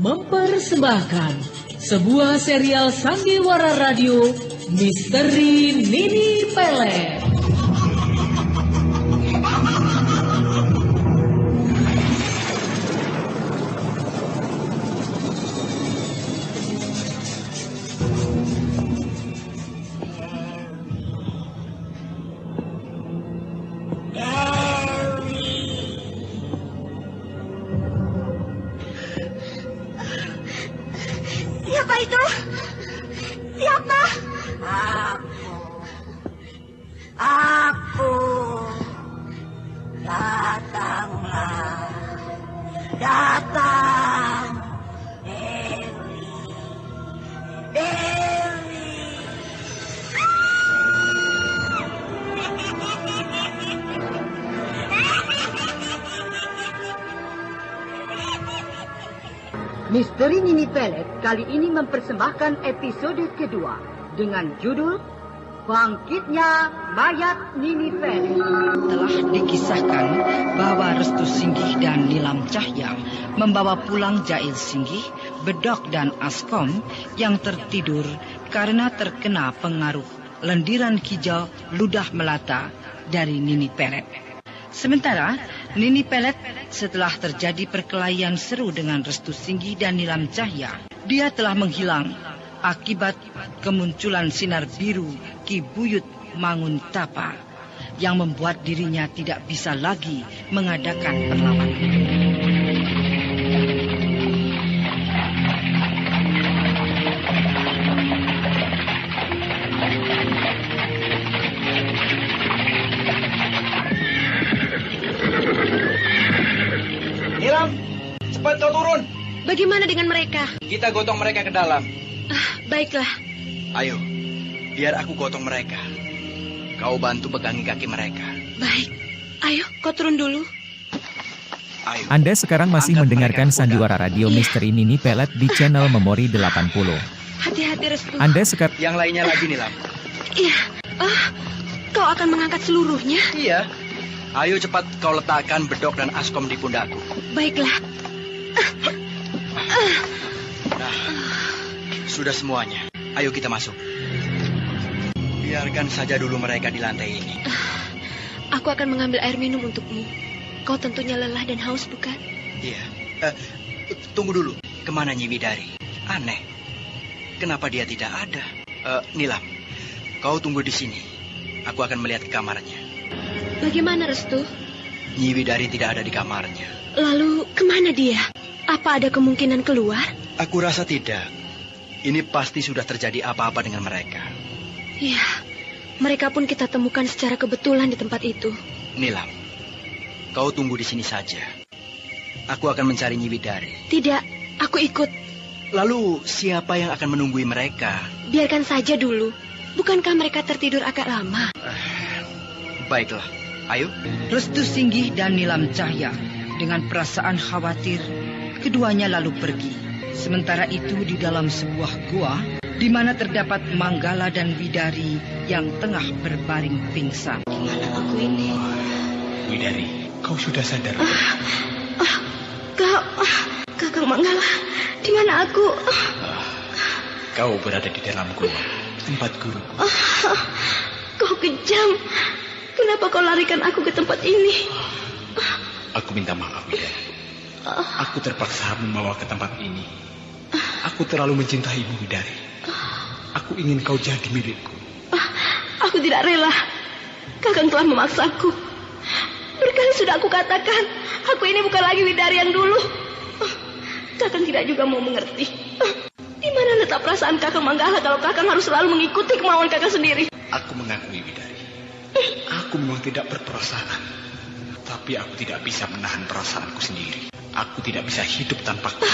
mempersembahkan sebuah serial sandiwara radio Misteri Nini Pelet. Siapa itu? Siapa? Aku. Datanglah. Datang. Dewi. Dewi. Misteri Nini Pelet kali ini mempersembahkan episode kedua dengan judul Bangkitnya Mayat Nini Pelet. Telah dikisahkan bahwa Restu Singgih dan Nilam Cahya membawa pulang Jail Singgih, Bedok dan Askom yang tertidur karena terkena pengaruh lendiran hijau ludah melata dari Nini Pelet. Sementara Nini Pelet setelah terjadi perkelahian seru dengan Restu Singgih dan Nilam Cahya, dia telah menghilang akibat kemunculan sinar biru Ki Buyut Manguntapa yang membuat dirinya tidak bisa lagi mengadakan perlawanan. Nilam, cepat kau turun. Bagaimana dengan mereka? Kita gotong mereka ke dalam. Baiklah. Ayo, biar aku gotong mereka. Kau bantu pegangi kaki mereka. Baik. Ayo, kau turun dulu. Ayo. Anda sekarang masih Angkat mendengarkan mereka, sandiwara radio Misteri Nini Pelet di channel Memori 80. Hati-hati, Restu. Anda sekarang Yang lainnya lagi, Nilam. Iya. Kau akan mengangkat seluruhnya? Iya. Ayo cepat kau letakkan Bedok dan Askom di pundakku. Baiklah. Nah, sudah semuanya. Ayo kita masuk. Biarkan saja dulu mereka di lantai ini. Aku akan mengambil air minum untukmu. Kau tentunya lelah dan haus, bukan? Iya. Tunggu dulu. Kemana Nyi Widari? Aneh. Kenapa dia tidak ada? Nilam, kau tunggu di sini. Aku akan melihat ke kamarnya. Bagaimana, Restu? Nyi Widari tidak ada di kamarnya. Lalu, kemana dia? Apa ada kemungkinan keluar? Aku rasa tidak. Ini pasti sudah terjadi apa-apa dengan mereka. Iya, mereka pun kita temukan secara kebetulan di tempat itu. Nilam, kau tunggu di sini saja. Aku akan mencari Nyi Widari. Tidak, aku ikut. Lalu, siapa yang akan menunggui mereka? Biarkan saja dulu. Bukankah mereka tertidur agak lama? Baiklah, ayo. Restu Singgih dan Nilam Cahya dengan perasaan khawatir, keduanya lalu pergi. Sementara itu di dalam sebuah gua, di mana terdapat Manggala dan Widari yang tengah berbaring pingsan. Gimana aku ini? Widari, kau sudah sadar? Kakang Manggala, di mana aku? Kau berada di dalam gua, tempat guru. Kau kejam. Kenapa kau larikan aku ke tempat ini? Aku minta maaf, Widari. Aku terpaksa membawa ke tempat ini. Aku terlalu mencintaimu, Widari. Aku ingin kau jadi milikku. Aku tidak rela. Kakang telah memaksaku. Berkali sudah aku katakan, aku ini bukan lagi Widari yang dulu. Kakang tidak juga mau mengerti. Di mana letak perasaan Kakang Manggala kalau Kakang harus selalu mengikuti kemauan Kakang sendiri? Aku mengakui, Widari. Aku memang tidak berperasaan. Tapi aku tidak bisa menahan perasaanku sendiri. Aku tidak bisa hidup tanpa kau.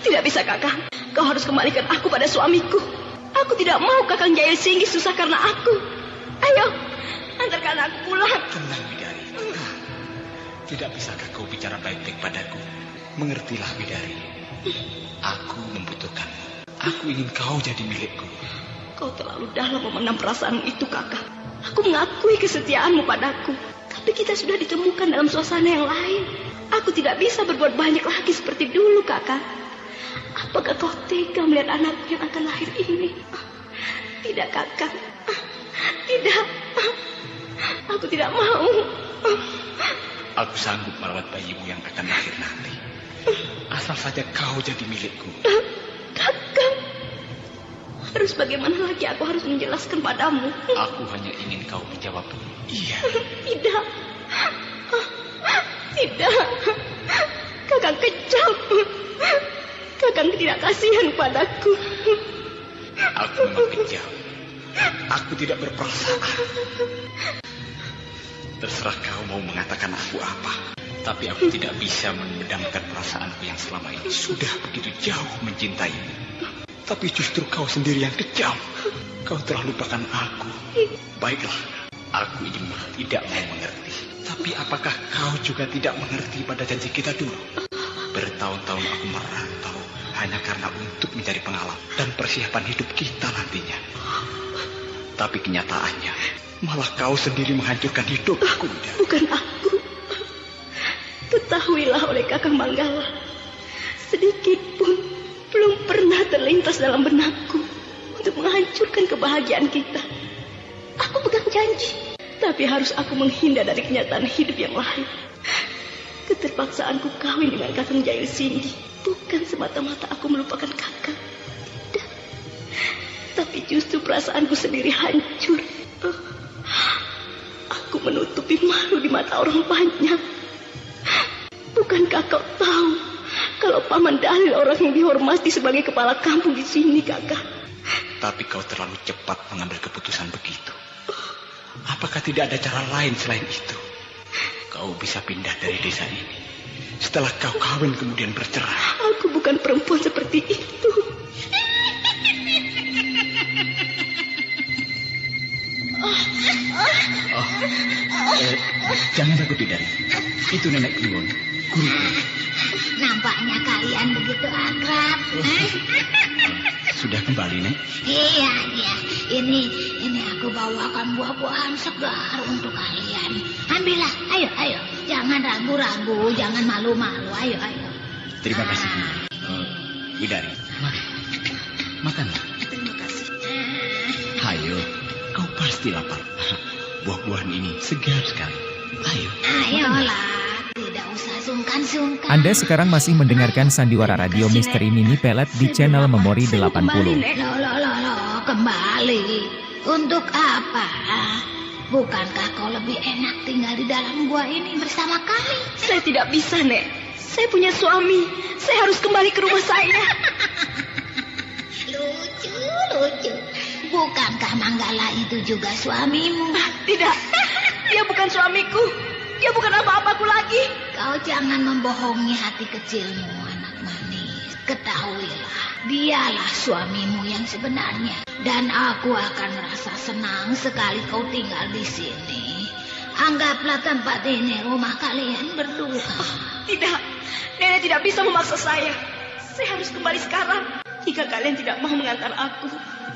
Tidak bisa, Kakang. Kau harus kembalikan aku pada suamiku. Aku tidak mau Kakang Jail Singgih susah karena aku. Ayo, antarkan aku pulang. Tenang, Widari. Tidak bisakah kau bicara baik-baik padaku? Mengertilah, Widari. Aku membutuhkanmu. Aku ingin kau jadi milikku. Kau terlalu dalam memendam perasaan itu, Kakang. Aku mengakui kesetiaanmu padaku. Tapi kita sudah ditemukan dalam suasana yang lain. Aku tidak bisa berbuat banyak lagi seperti dulu, Kakak. Apakah kau tega melihat anakku yang akan lahir ini? Tidak, Kakang. Tidak. Aku tidak mau. Aku sanggup merawat bayimu yang akan lahir nanti. Asal saja kau jadi milikku. Kakang, harus bagaimana lagi aku harus menjelaskan padamu? Aku hanya ingin kau menjawab iya. Tidak. Tidak. Kakang kejam. Kakang tidak kasihan padaku. Aku memang kejam. Aku tidak berperasaan. Terserah kau mau mengatakan aku apa. Tapi aku tidak bisa memendamkan perasaanku yang selama ini sudah begitu jauh mencintaimu. Tapi justru kau sendiri yang kejam. Kau telah lupakan aku. Baiklah, aku ini tidak mau mengerti. Tapi apakah kau juga tidak mengerti pada janji kita dulu? Bertahun-tahun aku merantau hanya karena untuk mencari pengalaman dan persiapan hidup kita nantinya. Tapi kenyataannya, malah kau sendiri menghancurkan hidupku. Bukan aku. Ketahuilah oleh Kakang Manggala, sedikit pun belum pernah terlintas dalam benakku untuk menghancurkan kebahagiaan kita. Aku pegang janji, tapi harus aku menghindar dari kenyataan hidup yang lain. Keterpaksaanku kawin dengan Kakang Jail Singgi bukan semata-mata aku melupakan Kakang. Tidak. Tapi justru perasaanku sendiri hancur. Aku menutupi malu di mata orang banyak. Bukankah kau tahu kalau Paman Dalil orang yang dihormati sebagai kepala kampung di sini, Kakak? Tapi kau terlalu cepat mengambil keputusan begitu. Apakah tidak ada cara lain selain itu? Kau bisa pindah dari desa ini. Setelah kau kawin kemudian bercerai. Aku bukan perempuan seperti itu. Jangan takut, Bidari. Itu Nenek Kliwon, guruku. Nampaknya kalian begitu akrab. Sudah kembali, Nek? Iya. Ini aku bawakan buah-buahan segar untuk kalian. Ambillah, ayo. Jangan ragu-ragu, jangan malu-malu. Ayo. Terima kasih, Bu. Bidari, makanlah. Terima kasih. Ayo, kau pasti lapar. Buah-buahan ini segar sekali. Ayolah, tidak usah sungkan-sungkan. Anda sekarang masih mendengarkan Sandiwara Radio Misteri Nini Pelet di channel Memori 80. Loh, kembali. Untuk apa? Bukankah kau lebih enak tinggal di dalam gua ini bersama kami? Saya tidak bisa, Nek. Saya punya suami. Saya harus kembali ke rumah saya. Lucu. Bukankah Manggala itu juga suamimu? Tidak. Dia bukan suamiku. Dia bukan apa-apaku lagi. Kau jangan membohongi hati kecilmu, anak manis. Ketahuilah, dialah suamimu yang sebenarnya. Dan aku akan merasa senang sekali kau tinggal di sini. Anggaplah tempat ini rumah kalian berdua. Tidak. Nenek tidak bisa memaksa saya. Saya harus kembali sekarang. Jika kalian tidak mau mengantar aku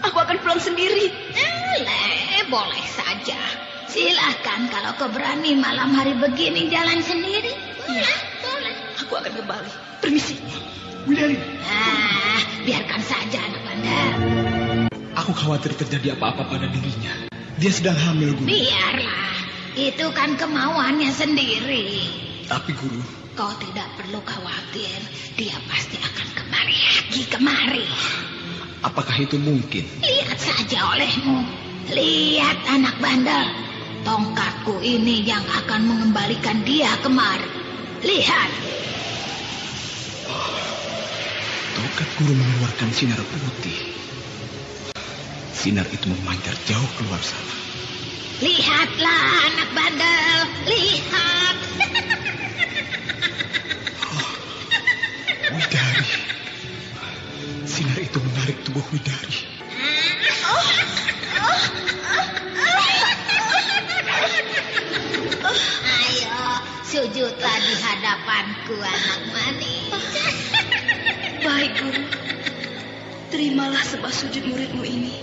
akan pulang sendiri. Boleh saja. Silahkan kalau kau berani malam hari begini jalan sendiri. Boleh. Aku akan kembali. Permisi. Widari. Biarkan saja anak bandar. Aku khawatir terjadi apa-apa pada dirinya. Dia sedang hamil, Guru. Biarlah. Itu kan kemauannya sendiri. Tapi, Guru, kau tidak perlu khawatir. Dia pasti akan kembali lagi kemari. apakah itu mungkin? Lihat saja olehmu. Lihat anak bandel. Tongkatku ini yang akan mengembalikan dia kemari. Lihat. Tongkat guru mengeluarkan sinar putih. Sinar itu memancar jauh keluar sana. Lihatlah anak bandel. Lihat. Widari. Sinar itu menarik tubuh Widari. Ayo, sujudlah di hadapanku, anak manis. Baik, Guru. Terimalah sembah sujud muridmu ini.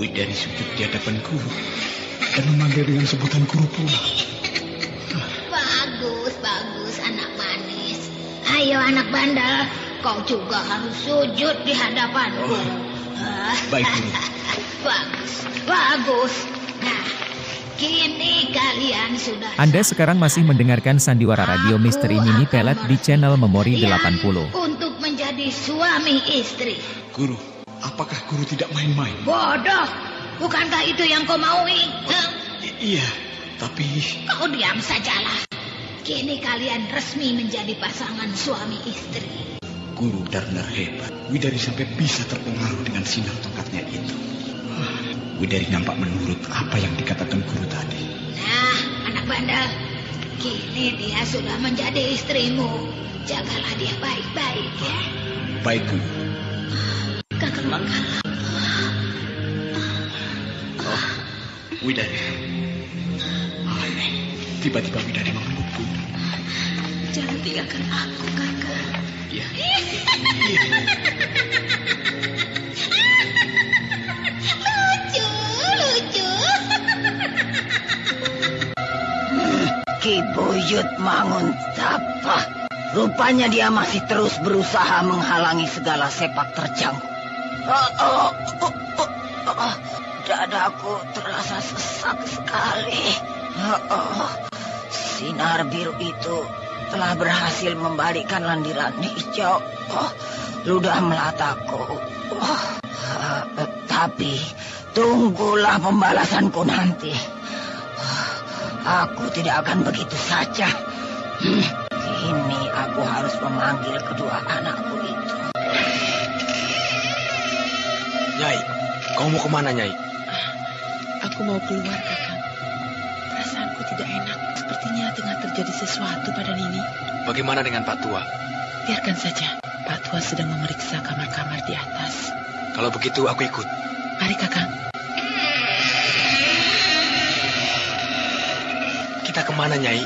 Widari sujud di hadapan guru dan memanggil dengan sebutan guru pula. Bagus, bagus, anak manis. Ayo anak bandel, kau juga harus sujud di hadapanku. Baik, Guru. Bagus. Nah, kini kalian sudah... Anda sekarang masih mendengarkan Sandiwara Radio Misteri Nini Pelet di channel Memori 80. Untuk menjadi suami istri. Guru, apakah Guru tidak main-main? Bodoh, bukankah itu yang kau maui? Iya, tapi... Kau diam sajalah. Kini kalian resmi menjadi pasangan suami istri. Guru benar-benar hebat. Widari sampai bisa terpengaruh dengan sinar tongkatnya itu. Widari nampak menurut apa yang dikatakan Guru tadi. Nah, anak bandel, kini dia sudah menjadi istrimu. Jagalah dia baik-baik ya. Baik, Guru. Kakang Manggala. Oh, Widari. Aneh, tiba-tiba Widari memelukku. Jangan tinggalkan aku, kakak. Iya. Lucu. Ki Buyut Manguntapa. Rupanya dia masih terus berusaha menghalangi segala sepak terjang. Dadaku terasa sesak sekali. Sinar biru itu telah berhasil membalikkan landiran hijau. Ludah melataku. Tapi tunggulah pembalasanku nanti. Aku tidak akan begitu saja. Kini aku harus memanggil kedua anakku itu. Nyai, kau mau kemana, Nyai? Aku mau keluar, Kakang. Perasaanku tidak enak. Sepertinya tengah terjadi sesuatu pada Nini. Bagaimana dengan Pak Tua? Biarkan saja. Pak Tua sedang memeriksa kamar-kamar di atas. Kalau begitu aku ikut. Mari, Kakang. Kita kemana, Nyai?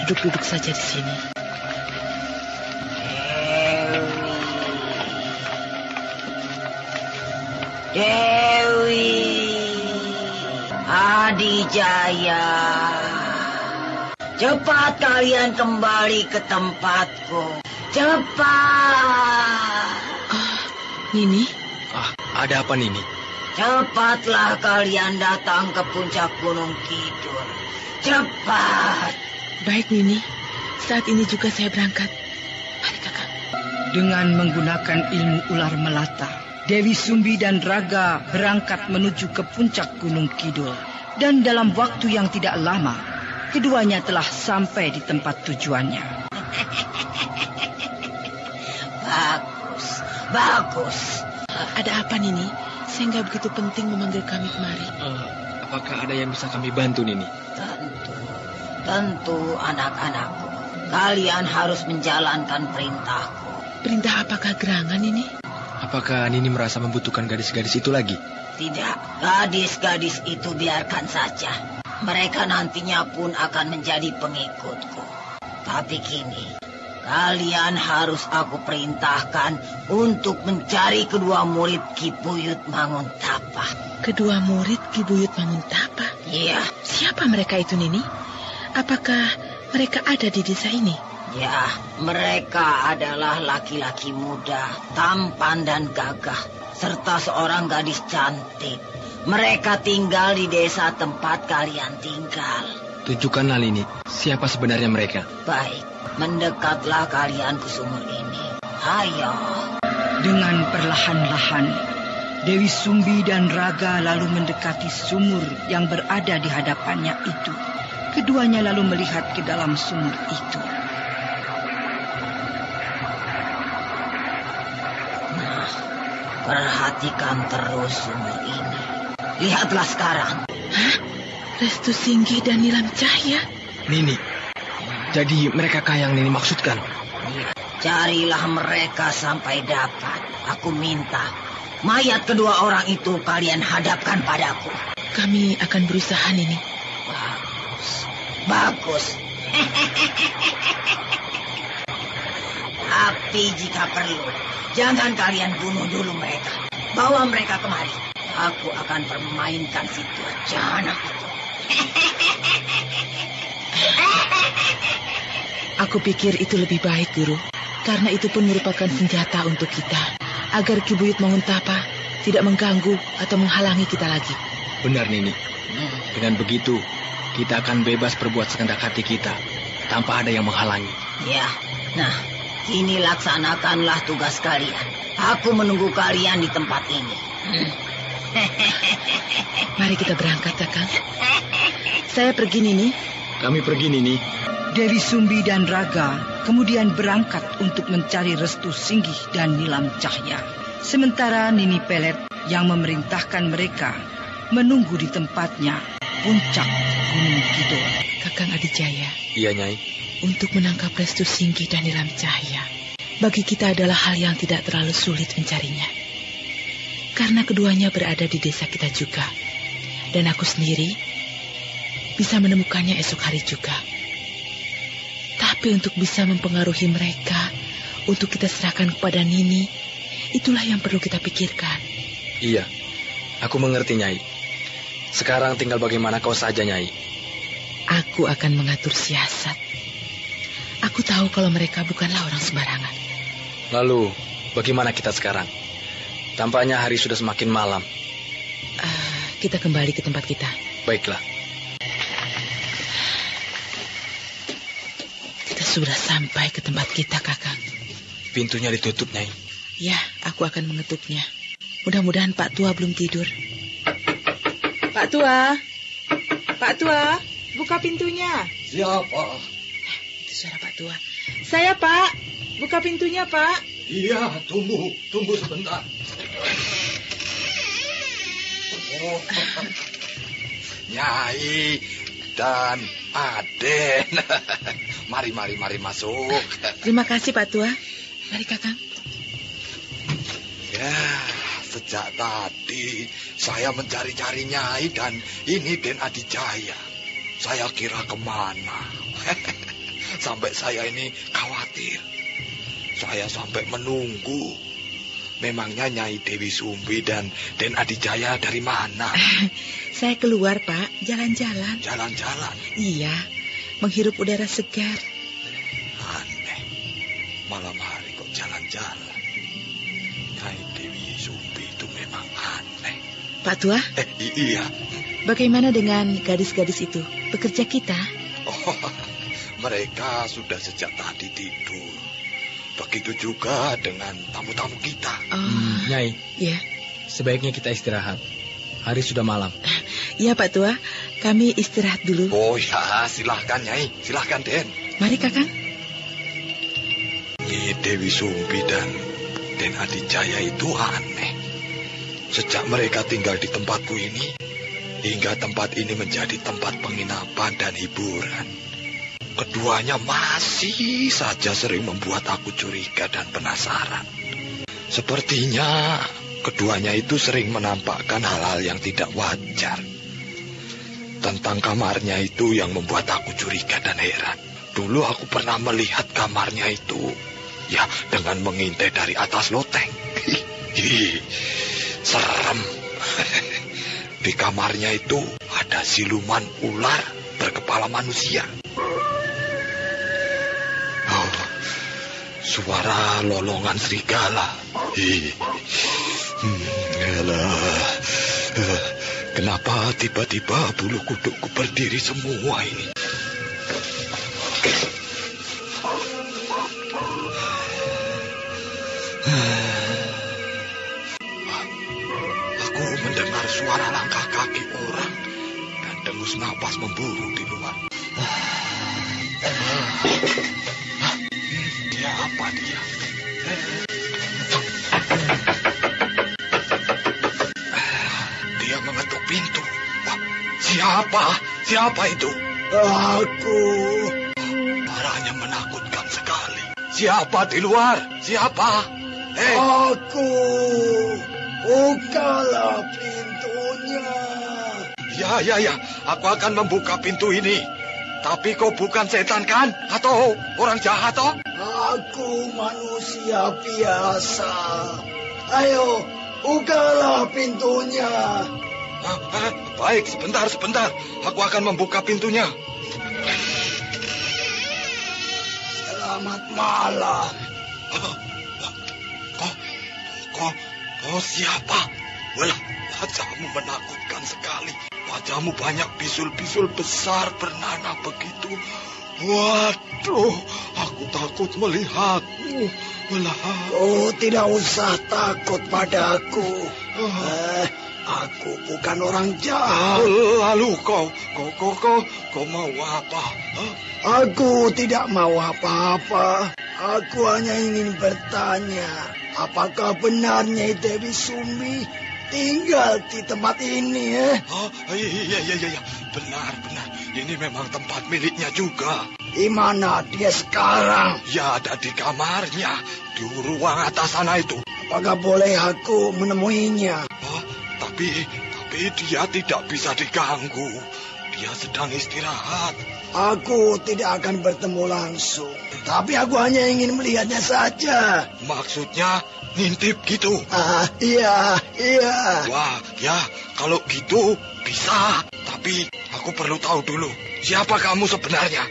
Duduk-duduk saja di sini. Dewi Adijaya, cepat kalian kembali ke tempatku. Cepat. Nini? Ada apa, Nini? Cepatlah kalian datang ke puncak Gunung Kidul. Cepat. Baik, Nini. Saat ini juga saya berangkat. Mari, Kakang. Dengan menggunakan ilmu ular melata, Dewi Sumbi dan Raga berangkat menuju ke puncak Gunung Kidul. Dan dalam waktu yang tidak lama, keduanya telah sampai di tempat tujuannya. Bagus. Ada apa, Nini? Sehingga begitu penting memanggil kami kemari. Apakah ada yang bisa kami bantu, Nini? Tentu anak-anakku. Kalian harus menjalankan perintahku. Perintah apakah gerangan, Nini? Apakah Nini merasa membutuhkan gadis-gadis itu lagi? Tidak, gadis-gadis itu biarkan saja. Mereka nantinya pun akan menjadi pengikutku. Tapi kini, kalian harus aku perintahkan untuk mencari kedua murid Ki Buyut Manguntapa. Kedua murid Ki Buyut Manguntapa? Iya. Siapa mereka itu, Nini? Apakah mereka ada di desa ini? Ya, mereka adalah laki-laki muda, tampan dan gagah, serta seorang gadis cantik. Mereka tinggal di desa tempat kalian tinggal. Tunjukkanlah, Nini, siapa sebenarnya mereka. Baik, mendekatlah kalian ke sumur ini. Ayo. Dengan perlahan-lahan, Dewi Sumbi dan Raga lalu mendekati sumur yang berada di hadapannya itu. Keduanya lalu melihat ke dalam sumur itu. Nah, perhatikan terus sumur ini. Lihatlah sekarang. Hah? Restu Singgih dan Nilam Cahya? Nini, jadi merekakah yang Nini maksudkan? Carilah mereka sampai dapat. Aku minta mayat kedua orang itu kalian hadapkan padaku. Kami akan berusaha, Nini. Bagus. Tapi jika perlu, jangan kalian bunuh dulu mereka. Bawa mereka kemari. Aku akan permainkan si Durjana itu. Aku pikir itu lebih baik, Guru. Karena itu pun merupakan senjata untuk kita, agar Ki Buyut Manguntapa tidak mengganggu atau menghalangi kita lagi. Benar, Nini. Dengan begitu, kita akan bebas berbuat sekehendak hati kita, tanpa ada yang menghalangi. Ya, nah, kini laksanakanlah tugas kalian. Aku menunggu kalian di tempat ini. Mari kita berangkat, Kakang. Saya pergi, Nini. Kami pergi, Nini. Dewi Sumbi dan Raga kemudian berangkat untuk mencari restu Singgih dan Nilam Cahya. Sementara Nini Pelet yang memerintahkan mereka menunggu di tempatnya, puncak Gunung Kidul. Kakang Adijaya. Iya, Nyai. Untuk menangkap restu Singgih dan Nilam Cahya, bagi kita adalah hal yang tidak terlalu sulit mencarinya. Karena keduanya berada di desa kita juga. Dan aku sendiri bisa menemukannya esok hari juga. Tapi untuk bisa mempengaruhi mereka, untuk kita serahkan kepada Nini, itulah yang perlu kita pikirkan. Iya, aku mengerti, Nyai. Sekarang tinggal bagaimana kau saja, Nyai. Aku akan mengatur siasat. Aku tahu kalau mereka bukanlah orang sembarangan. Lalu, bagaimana kita sekarang? Tampaknya hari sudah semakin malam. Kita kembali ke tempat kita. Baiklah. Kita sudah sampai ke tempat kita, Kakang. Pintunya ditutup, Nyai. Ya, aku akan mengetupnya. Mudah-mudahan Pak Tua belum tidur. Pak Tua! Pak Tua, buka pintunya. Siapa? Itu suara Pak Tua. Saya, Pak. Buka pintunya, Pak. Iya, tunggu sebentar. Oh, Nyai dan Aden. Mari masuk. Terima kasih, Pak Tua. Mari, Kakang. Ya, sejak tadi saya mencari-cari Nyai dan ini Den Adijaya. Saya kira kemana. Sampai saya ini khawatir. Saya sampai menunggu. Memangnya Nyai Dewi Sumbi dan Den Adijaya dari mana? Saya keluar, Pak. Jalan-jalan. Jalan-jalan? Iya, menghirup udara segar. Aneh. Malam hari kok jalan-jalan. Nyai Dewi Sumbi itu memang aneh. Pak Tua? Iya. Bagaimana dengan gadis-gadis itu? Pekerja kita? Oh, mereka sudah sejak tadi tidur. Begitu juga dengan tamu-tamu kita. Nyai. Ya. Sebaiknya kita istirahat. Hari sudah malam. Iya, Pak Tua. Kami istirahat dulu. Oh ya, silahkan, Nyai. Silahkan, Den. Mari, Kakang. Nyi Dewi Sumbi dan Den Adijaya itu aneh. Sejak mereka tinggal di tempatku ini, hingga tempat ini menjadi tempat penginapan dan hiburan, keduanya masih saja sering membuat aku curiga dan penasaran. Sepertinya keduanya itu sering menampakkan hal-hal yang tidak wajar. Tentang kamarnya itu yang membuat aku curiga dan heran. Dulu aku pernah melihat kamarnya itu, ya, dengan mengintai dari atas loteng. Serem. Di kamarnya itu ada siluman ular berkepala manusia. Suara lolongan serigala. Kenapa tiba-tiba bulu kudukku berdiri semua ini? Aku mendengar suara langkah kaki orang dan dengus napas memburu di luar. Apa dia? Dia mengetuk pintu. Wah, siapa itu? Aku. Suaranya menakutkan sekali. Siapa di luar? Siapa? Aku. Bukalah pintunya. Ya. Aku akan membuka pintu ini. Tapi kau bukan setan kan? Atau orang jahat toh? Aku manusia biasa. Ayo, bukalah pintunya. Baik, sebentar. Aku akan membuka pintunya. Selamat malam. Kau siapa? Walah, wajahmu menakutkan sekali. Wajahmu banyak bisul-bisul besar bernanah begitu. Waduh, aku takut melihatmu. Walah. Oh, tidak usah takut padaku. Aku bukan orang jahat. Lalu kau mau apa? Aku tidak mau apa-apa. Aku hanya ingin bertanya, apakah benar Nyai Dewi Sumbi tinggal di tempat ini? Iya. Benar. Ini memang tempat miliknya juga. Di mana dia sekarang? Ya, ada di kamarnya, di ruang atas sana itu. Apakah boleh aku menemuinya? Tapi dia tidak bisa diganggu. Dia sedang istirahat. Aku tidak akan bertemu langsung. Tapi aku hanya ingin melihatnya saja. Maksudnya ngintip gitu? Iya. Wah, ya kalau gitu bisa. Tapi aku perlu tahu dulu, siapa kamu sebenarnya?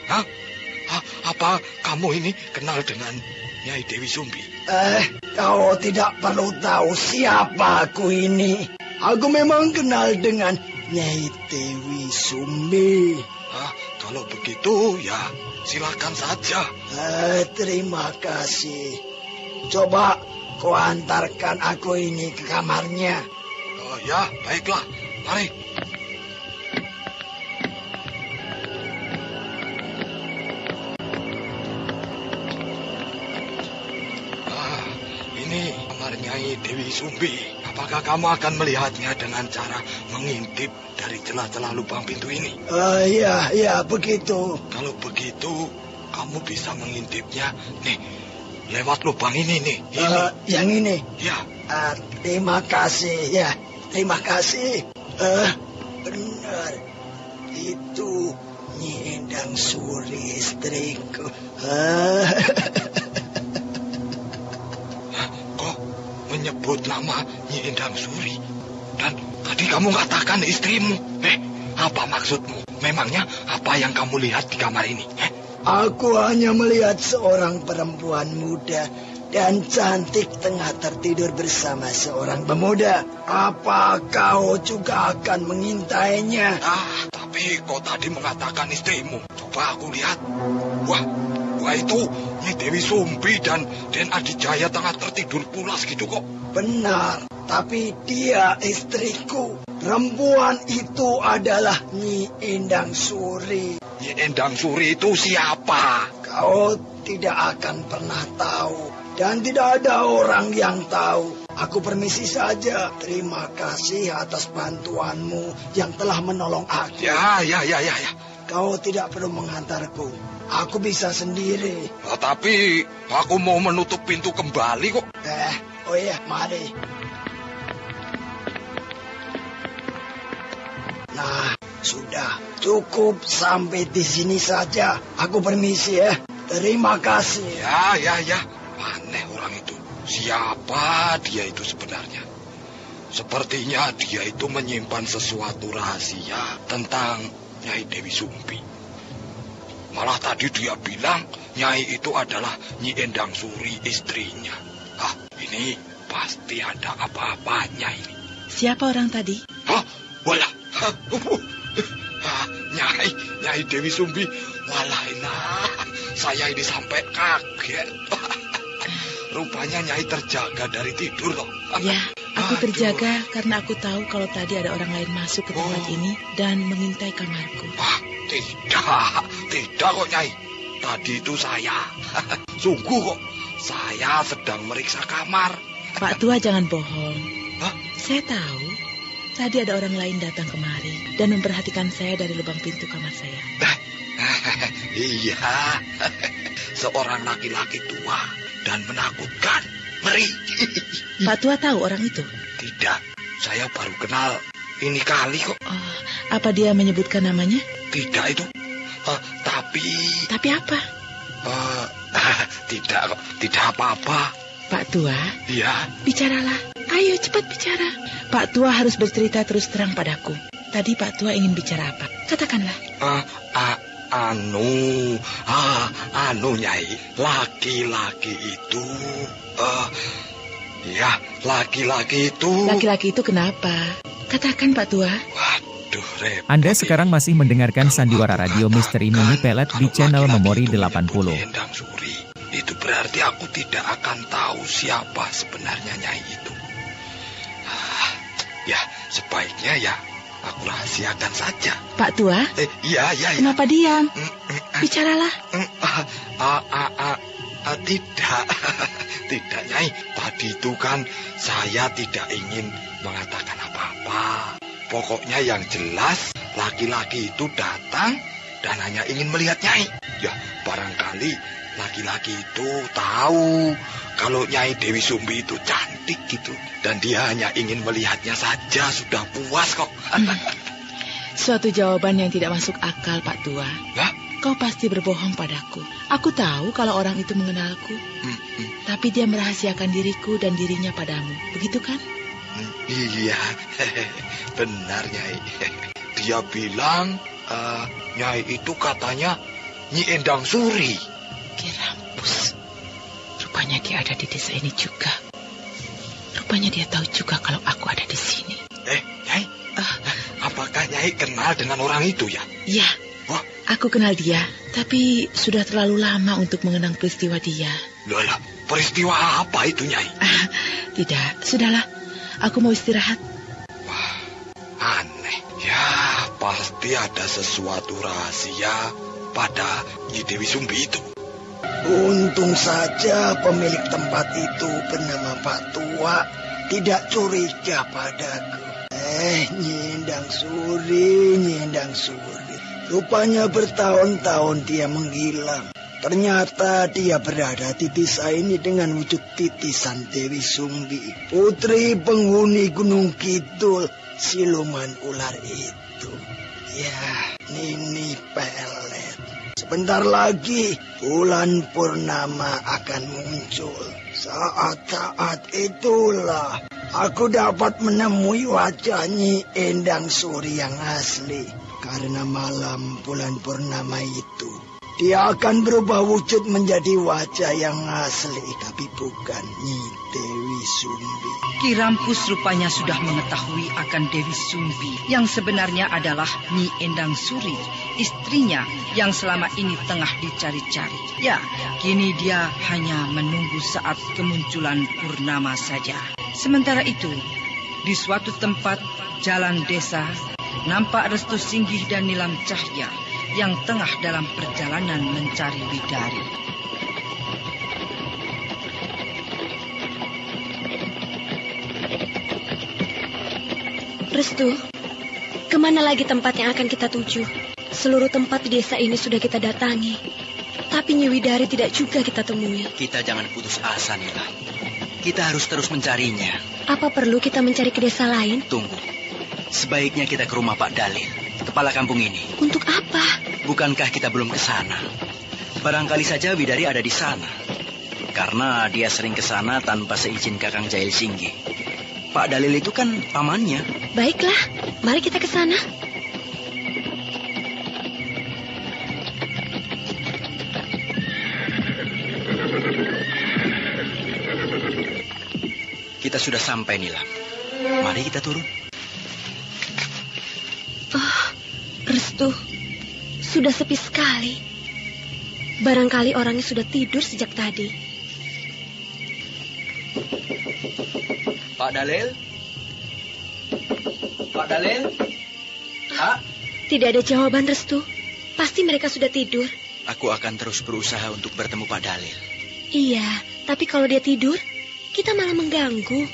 Apa kamu ini kenal dengan Nyai Dewi Sumbi? Kau tidak perlu tahu siapa aku ini. Aku memang kenal dengan Nyai Dewi Sumbi. Kalau begitu ya silakan saja. Terima kasih. Coba kau antarkan aku ini ke kamarnya. Ya, baiklah. Mari. Ini kamar Nyai Dewi Sumbi. Apakah kamu akan melihatnya dengan cara mengintip dari celah-celah lubang pintu ini? Iya, begitu. Kalau begitu, kamu bisa mengintipnya nih, lewat lubang ini nih. Yang ini? Ya. Terima kasih, ya. Terima kasih. Benar. Itu Nyi Endang Suri, istriku. Menyebut nama Nyi Endang Suri. Dan tadi kamu katakan istrimu. Apa maksudmu? Memangnya apa yang kamu lihat di kamar ini? Aku hanya melihat seorang perempuan muda dan cantik tengah tertidur bersama seorang pemuda. Apa kau juga akan mengintainya? Tapi kau tadi mengatakan istrimu. Coba aku lihat. Wah itu Nyi Dewi Sumbi dan Den Adijaya tengah tertidur pulas gitu kok. Benar, tapi dia istriku. Perempuan itu adalah Nyi Endang Suri. Nyi Endang Suri itu siapa? Kau tidak akan pernah tahu. Dan tidak ada orang yang tahu. Aku permisi saja. Terima kasih atas bantuanmu yang telah menolong aku. Ya. Kau tidak perlu menghantarku. Aku bisa sendiri. Tapi aku mau menutup pintu kembali kok. Oh iya, mari. Nah, sudah cukup sampai di sini saja. Aku permisi ya. Terima kasih. Ya. Aneh orang itu. Siapa dia itu sebenarnya? Sepertinya dia itu menyimpan sesuatu rahasia tentang Nyai Dewi Sumbi. Malah tadi dia bilang Nyai itu adalah Nyi Endang Suri, istrinya. Ini pasti ada apa-apanya ini. Siapa orang tadi? Walah. Nyai Dewi Sumbi. Walah, saya ini sampai kaget. Rupanya Nyai terjaga dari tidur loh. Ya, aku terjaga karena aku tahu kalau tadi ada orang lain masuk ke tempat ini dan mengintai kamarku. Tidak kok Nyai. Tadi itu saya. Sungguh kok. Saya sedang meriksa kamar. Pak Tua jangan bohong. Saya tahu tadi ada orang lain datang kemari dan memperhatikan saya dari lubang pintu kamar saya. Iya. Seorang laki-laki tua dan menakutkan. Ngeri. Pak Tua tahu orang itu? Tidak. Saya baru kenal ini kali kok. Apa dia menyebutkan namanya? Tidak itu. Tapi apa? Tidak kok. Tidak apa-apa. Pak Tua? Iya. Bicaralah. Ayo cepat bicara. Pak Tua harus bercerita terus terang padaku. Tadi Pak Tua ingin bicara apa? Katakanlah. Nyai. Laki-laki itu Ya, laki-laki itu. Laki-laki itu kenapa? Katakan, Pak Tua. Waduh, repot. Anda sekarang masih mendengarkan Sandiwara Radio Misteri Mini Pelet di channel Memori 80. Endang Suri. Itu berarti aku tidak akan tahu siapa sebenarnya Nyai itu. Ya, sebaiknya ya aku rahasiakan saja. Pak Tua? Iya. Kenapa diam? Bicaralah. Tidak, Nyai. Tadi itu kan saya tidak ingin mengatakan apa-apa. Pokoknya yang jelas laki-laki itu datang dan hanya ingin melihat Nyai. Ya, barangkali laki-laki itu tahu kalau Nyai Dewi Sumbi itu cantik gitu. Dan dia hanya ingin melihatnya saja, sudah puas kok. Suatu jawaban yang tidak masuk akal, Pak Tua. Lah? Kau pasti berbohong padaku. Aku tahu kalau orang itu mengenalku. Tapi dia merahasiakan diriku dan dirinya padamu. Begitu kan? Iya, benar Nyai. Dia bilang Nyai itu katanya Nyi Endang Suri. Kirampus. Rupanya dia ada di desa ini juga. Rupanya dia tahu juga kalau aku ada di sini. Nyai, apakah Nyai kenal dengan orang itu ya? Iya. Aku kenal dia, tapi sudah terlalu lama untuk mengenang peristiwa dia. Loh, peristiwa apa itu, Nyai? Tidak, sudahlah. Aku mau istirahat. Wah, aneh. Ya, pasti ada sesuatu rahasia pada Nyi Dewi Sumbi itu. Untung saja pemilik tempat itu bernama Pak Tua tidak curiga padaku. Nyi Endang Suri. Rupanya bertahun-tahun dia menghilang. Ternyata dia berada di desa ini dengan wujud titisan Dewi Sumbi, putri penghuni Gunung Kidul, siluman ular itu. Ya, Nini Pelet. Sebentar lagi bulan purnama akan muncul. Saat-saat itulah aku dapat menemui wajah Nyi Endang Suri yang asli. Karena malam bulan purnama itu, dia akan berubah wujud menjadi wajah yang asli, tapi bukan Nyi Dewi Sumbi. Kirampus rupanya sudah mengetahui akan Dewi Sumbi, yang sebenarnya adalah Nyi Endang Suri, istrinya yang selama ini tengah dicari-cari. Ya, kini dia hanya menunggu saat kemunculan purnama saja. Sementara itu, di suatu tempat jalan desa, nampak Restu Singgih dan Nilam Cahya yang tengah dalam perjalanan mencari bidari. Restu, kemana lagi tempat yang akan kita tuju? Seluruh tempat di desa ini sudah kita datangi, tapi Nyi Widari tidak juga kita temui. Kita jangan putus asa, Nila. Kita harus terus mencarinya. Apa perlu kita mencari ke desa lain? Tunggu. Sebaiknya kita ke rumah Pak Dalil, kepala kampung ini. Untuk apa? Bukankah kita belum ke sana? Barangkali saja Widari ada di sana. Karena dia sering ke sana tanpa seizin Kakang Jail Singgih. Pak Dalil itu kan pamannya. Baiklah, mari kita ke sana. Kita sudah sampai, Nilam. Mari kita turun. Restu, sudah sepi sekali. Barangkali orangnya sudah tidur sejak tadi. Pak Dalil? Pak Dalil? Pak? Tidak ada jawaban, Restu. Pasti mereka sudah tidur. Aku akan terus berusaha untuk bertemu Pak Dalil. Iya, tapi kalau dia tidur, kita malah mengganggu.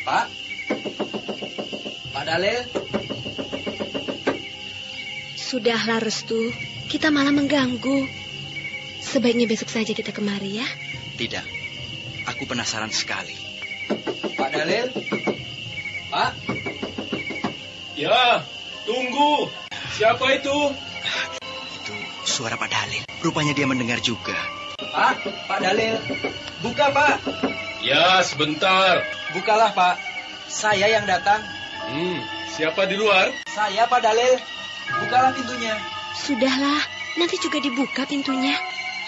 Pak? Pak Dalil? Sudahlah, Restu. Kita malah mengganggu. Sebaiknya besok saja kita kemari, ya? Tidak. Aku penasaran sekali. Pak Dalil? Pak? Ya, tunggu. Siapa itu? Itu suara Pak Dalil. Rupanya dia mendengar juga. Pak Dalil. Buka, Pak. Ya, sebentar. Bukalah, Pak. Saya yang datang. Siapa di luar? Saya, Pak Dalil. Bukalah pintunya. Sudahlah, nanti juga dibuka pintunya.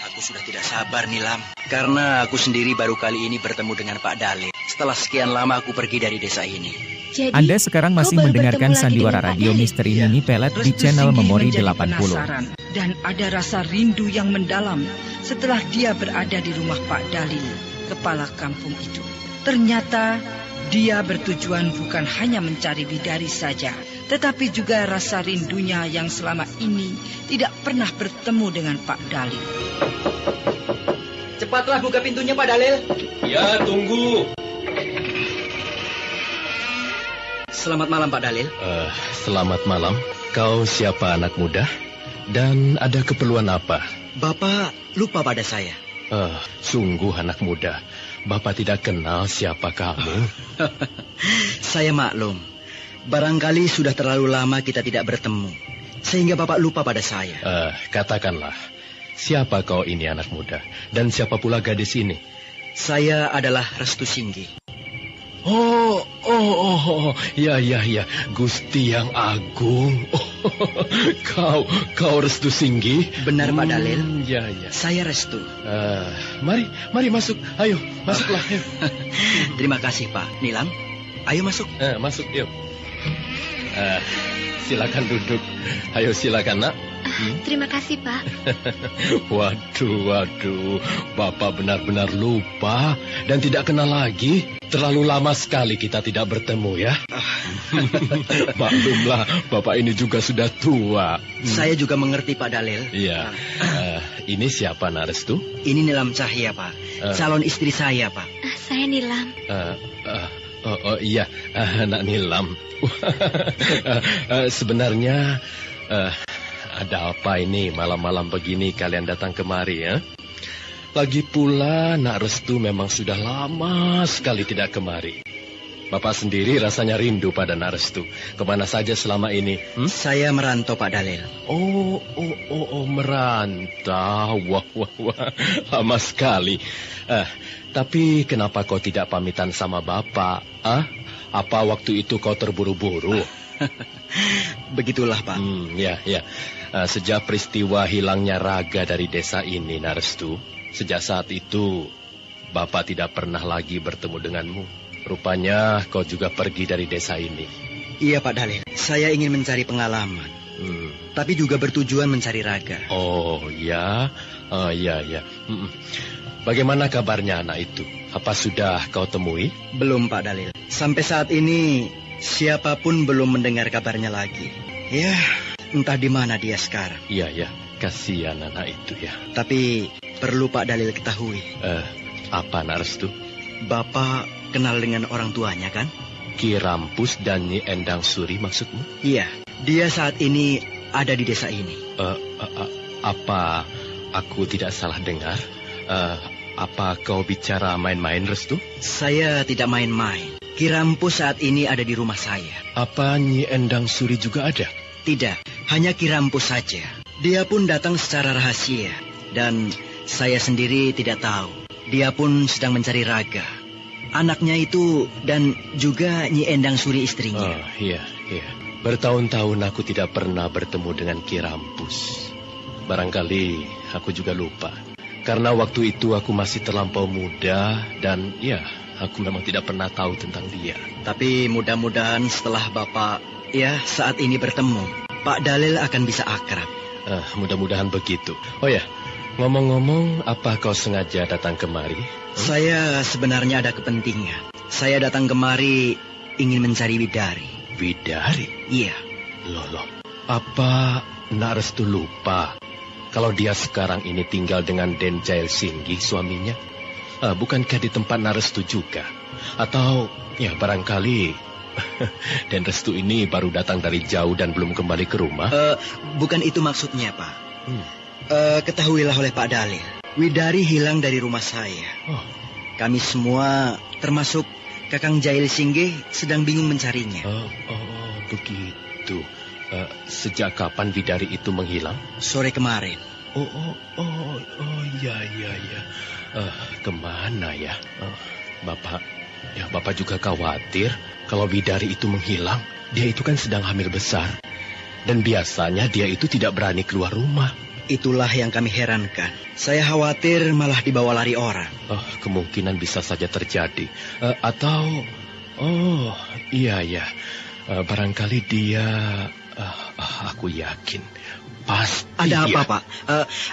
Aku Aku sudah tidak sabar, Nilam. Karena aku sendiri baru kali ini bertemu dengan Pak Dalil. Setelah sekian lama aku pergi dari desa ini. Jadi, Anda sekarang masih mendengarkan sandiwara radio Misteri Nini Pelet di channel Memori 80. Dan ada rasa rindu yang mendalam setelah dia berada di rumah Pak Dalil, kepala kampung itu. Ternyata dia bertujuan bukan hanya mencari bidari saja, tetapi juga rasa rindunya yang selama ini tidak pernah bertemu dengan Pak Dalil. Cepatlah buka pintunya, Pak Dalil. Ya, tunggu. Selamat malam, Pak Dalil. Selamat malam. Kau siapa, anak muda? Dan ada keperluan apa? Bapak lupa pada saya. Sungguh anak muda. Bapak tidak kenal siapa kamu. Saya maklum. Barangkali sudah terlalu lama kita tidak bertemu, sehingga Bapak lupa pada saya. Katakanlah, siapa kau ini anak muda? Dan siapa pula gadis ini? Saya adalah Restu Singgi. Ya, Gusti yang Agung. Kau Restu Singgi? Benar, Pak Dalil. Ya. Saya Restu. Mari masuk. Ayo, masuklah. Ayo. Terima kasih, Pak. Nilam, ayo masuk. Masuk, yuk. Silakan duduk. Ayo, silakan, Nak. Terima kasih, Pak. Waduh, Bapak benar-benar lupa dan tidak kenal lagi. Terlalu lama sekali kita tidak bertemu, ya. Maklumlah, Bapak ini juga sudah tua. Saya juga mengerti, Pak Dalil. Iya. Ini siapa, Nak Restu? Ini Nilam Cahya, Pak. Calon istri saya, Pak. Saya Nilam. Iya, Nak Nilam. Sebenarnya ada apa ini malam-malam begini kalian datang kemari, ya? Lagi pula Nak Restu memang sudah lama sekali tidak kemari. Bapak sendiri rasanya rindu pada Nak Restu. Kemana saja selama ini? Saya merantau, Pak Dalil. Merantau. Wah, lama sekali. Tapi kenapa kau tidak pamitan sama Bapak? Apa waktu itu kau terburu-buru? Begitulah, Pak. Ya. Sejak peristiwa hilangnya Raga dari desa ini, Nak Restu, sejak saat itu Bapak tidak pernah lagi bertemu denganmu. Rupanya kau juga pergi dari desa ini. Iya, Pak Dalil. Saya ingin mencari pengalaman. Tapi juga bertujuan mencari Raga. Iya. Bagaimana kabarnya anak itu? Apa sudah kau temui? Belum, Pak Dalil. Sampai saat ini siapapun belum mendengar kabarnya lagi. Ya, entah di mana dia sekarang. Iya, kasihan anak itu, ya. Tapi perlu Pak Dalil ketahui. Apa, Nak Restu? Bapak kenal dengan orang tuanya, kan? Ki Rampus dan Nyi Endang Suri maksudmu? Iya, dia saat ini ada di desa ini. Apa aku tidak salah dengar? Apa kau bicara main-main, Restu? Saya tidak main-main. Ki Rampus saat ini ada di rumah saya. Apa Nyi Endang Suri juga ada? Tidak, hanya Ki Rampus saja. Dia pun datang secara rahasia. Dan saya sendiri tidak tahu. Dia pun sedang mencari Raga, anaknya itu, dan juga Nyi Endang Suri istrinya. Iya. Bertahun-tahun aku tidak pernah bertemu dengan Ki Rampus. Barangkali aku juga lupa. Karena waktu itu aku masih terlampau muda dan ya, aku memang tidak pernah tahu tentang dia. Tapi mudah-mudahan setelah Bapak saat ini bertemu, Pak Dalil akan bisa akrab. Mudah-mudahan begitu. Oh ya, ngomong-ngomong, apa kau sengaja datang kemari? Saya sebenarnya ada kepentingan. Saya datang kemari ingin mencari Widari. Widari? Iya. Loh. Apa Nak Restu lupa kalau dia sekarang ini tinggal dengan Den Jail Singgi, suaminya? Bukankah di tempat Nak Restu juga? Atau ya barangkali Den Restu ini baru datang dari jauh dan belum kembali ke rumah? Bukan itu maksudnya, Pak. Ketahuilah oleh Pak Dalil, Widari hilang dari rumah saya. Kami semua, termasuk Kakang Jail Singgi, sedang bingung mencarinya. Begitu. Sejak kapan Widari itu menghilang? Sore kemarin. Iya. Kemana ya? Bapak juga khawatir kalau Widari itu menghilang. Dia itu kan sedang hamil besar. Dan biasanya dia itu tidak berani keluar rumah. itulah yang kami herankan. Saya khawatir malah dibawa lari orang. Kemungkinan bisa saja terjadi. Iya. Barangkali dia... aku yakin. Pasti Ada dia. apa, Pak?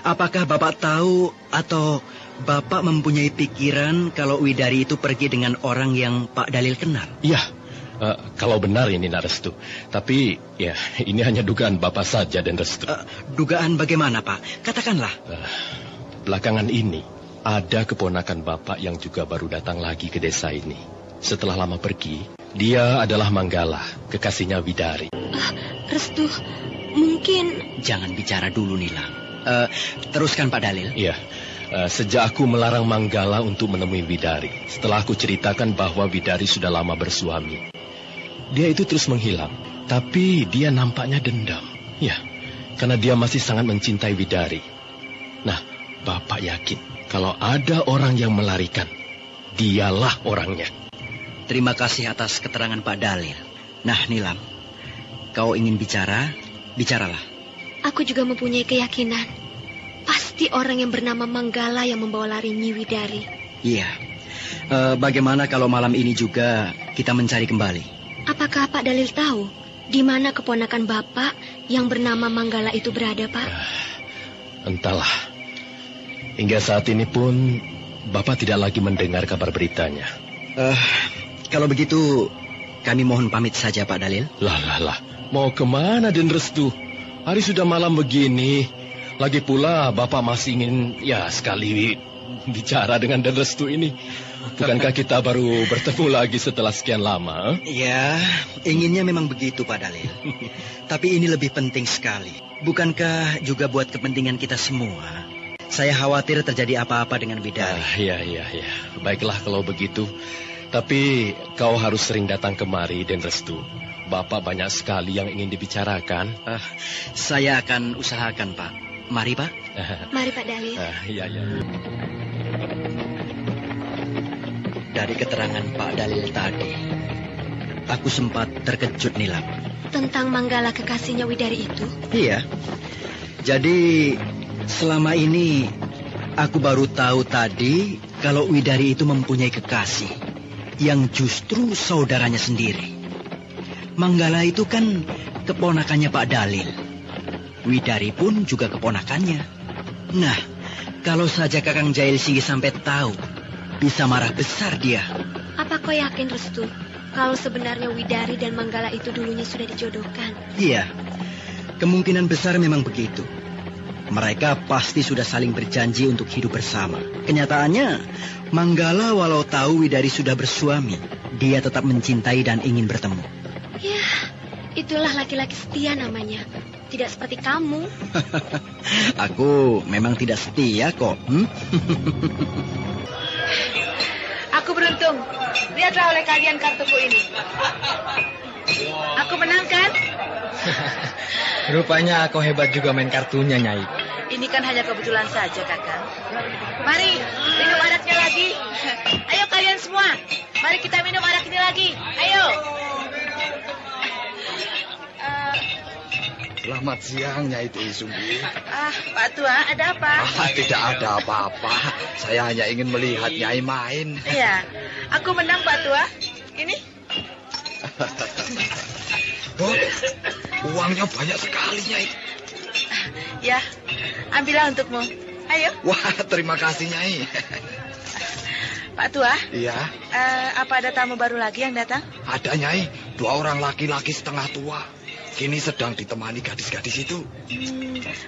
Apakah Bapak tahu atau Bapak mempunyai pikiran kalau Widari itu pergi dengan orang yang Pak Dalil kenal? Iya. Kalau benar ini Nak Restu. Tapi ya ini hanya dugaan Bapak saja dan Restu. Dugaan bagaimana, Pak? Katakanlah. Belakangan ini ada keponakan Bapak yang juga baru datang lagi ke desa ini. Setelah lama pergi, dia adalah Manggala, kekasihnya Widari. Restu, mungkin... Jangan bicara dulu, Nilam. Teruskan, Pak Dalil. Iya. Sejak aku melarang Manggala untuk menemui Widari, setelah aku ceritakan bahwa Widari sudah lama bersuami, dia itu terus menghilang. Tapi dia nampaknya dendam. Ya, karena dia masih sangat mencintai Widari. Nah, Bapak yakin kalau ada orang yang melarikan, dialah orangnya. Terima kasih atas keterangan Pak Dalil. Nah, Nilam, kau ingin bicara? Bicaralah. Aku juga mempunyai keyakinan. Pasti orang yang bernama Manggala yang membawa lari Nyi Widari. Iya. Bagaimana kalau malam ini juga kita mencari kembali? Apakah Pak Dalil tahu di mana keponakan Bapak yang bernama Manggala itu berada, Pak? Entahlah. Hingga saat ini pun Bapak tidak lagi mendengar kabar beritanya. Kalau begitu, kami mohon pamit saja, Pak Dalil. Lah. Mau kemana, Den Restu? Hari sudah malam begini. Lagi pula Bapak masih ingin sekali bicara dengan Den Restu ini. Bukankah kita baru bertemu lagi setelah sekian lama? Ya, inginnya memang begitu, Pak Dalil. Tapi ini lebih penting sekali. Bukankah juga buat kepentingan kita semua? Saya khawatir terjadi apa-apa dengan Widari. Iya. Baiklah kalau begitu. Tapi kau harus sering datang kemari, Den Restu. Bapak banyak sekali yang ingin dibicarakan. Saya akan usahakan, Pak. Mari, Pak. Mari, Pak Dalil. Iya. Dari keterangan Pak Dalil tadi, aku sempat terkejut, Nilam. Tentang Manggala kekasihnya Widari itu? Iya. Jadi, selama ini aku baru tahu tadi kalau Widari itu mempunyai kekasih yang justru saudaranya sendiri. Manggala itu kan keponakannya Pak Dalil. Widari pun juga keponakannya. Nah, kalau saja Kakang Jail Singgi sampai tahu, bisa marah besar dia. Apa kau yakin, Restu, kalau sebenarnya Widari dan Manggala itu dulunya sudah dijodohkan? Iya, kemungkinan besar memang begitu. Mereka pasti sudah saling berjanji untuk hidup bersama. Kenyataannya, Manggala walau tahu Widari sudah bersuami, dia tetap mencintai dan ingin bertemu. Ya, itulah laki-laki setia namanya. Tidak seperti kamu. Aku memang tidak setia kok. Aku beruntung. Lihatlah oleh kalian kartuku ini. Aku menang kan? Rupanya kau hebat juga main kartunya, Nyai. Ini kan hanya kebetulan saja, Kakang. Mari, minum araknya lagi. Ayo kalian semua. Mari kita minum arak ini lagi. Ayo. Selamat siang, Nyai Dewi Sumbi. Pak Tua, ada apa? Tidak ada apa-apa. Saya hanya ingin melihat Nyai main. Iya, aku menang, Pak Tua. Ini. Uangnya banyak sekali, Nyai. Ya, ambillah untukmu. Ayo. Wah, terima kasih, Nyai. Pak Tua. Iya. Apa ada tamu baru lagi yang datang? Ada, Nyai. 2 orang laki-laki setengah tua. Kini sedang ditemani gadis-gadis itu.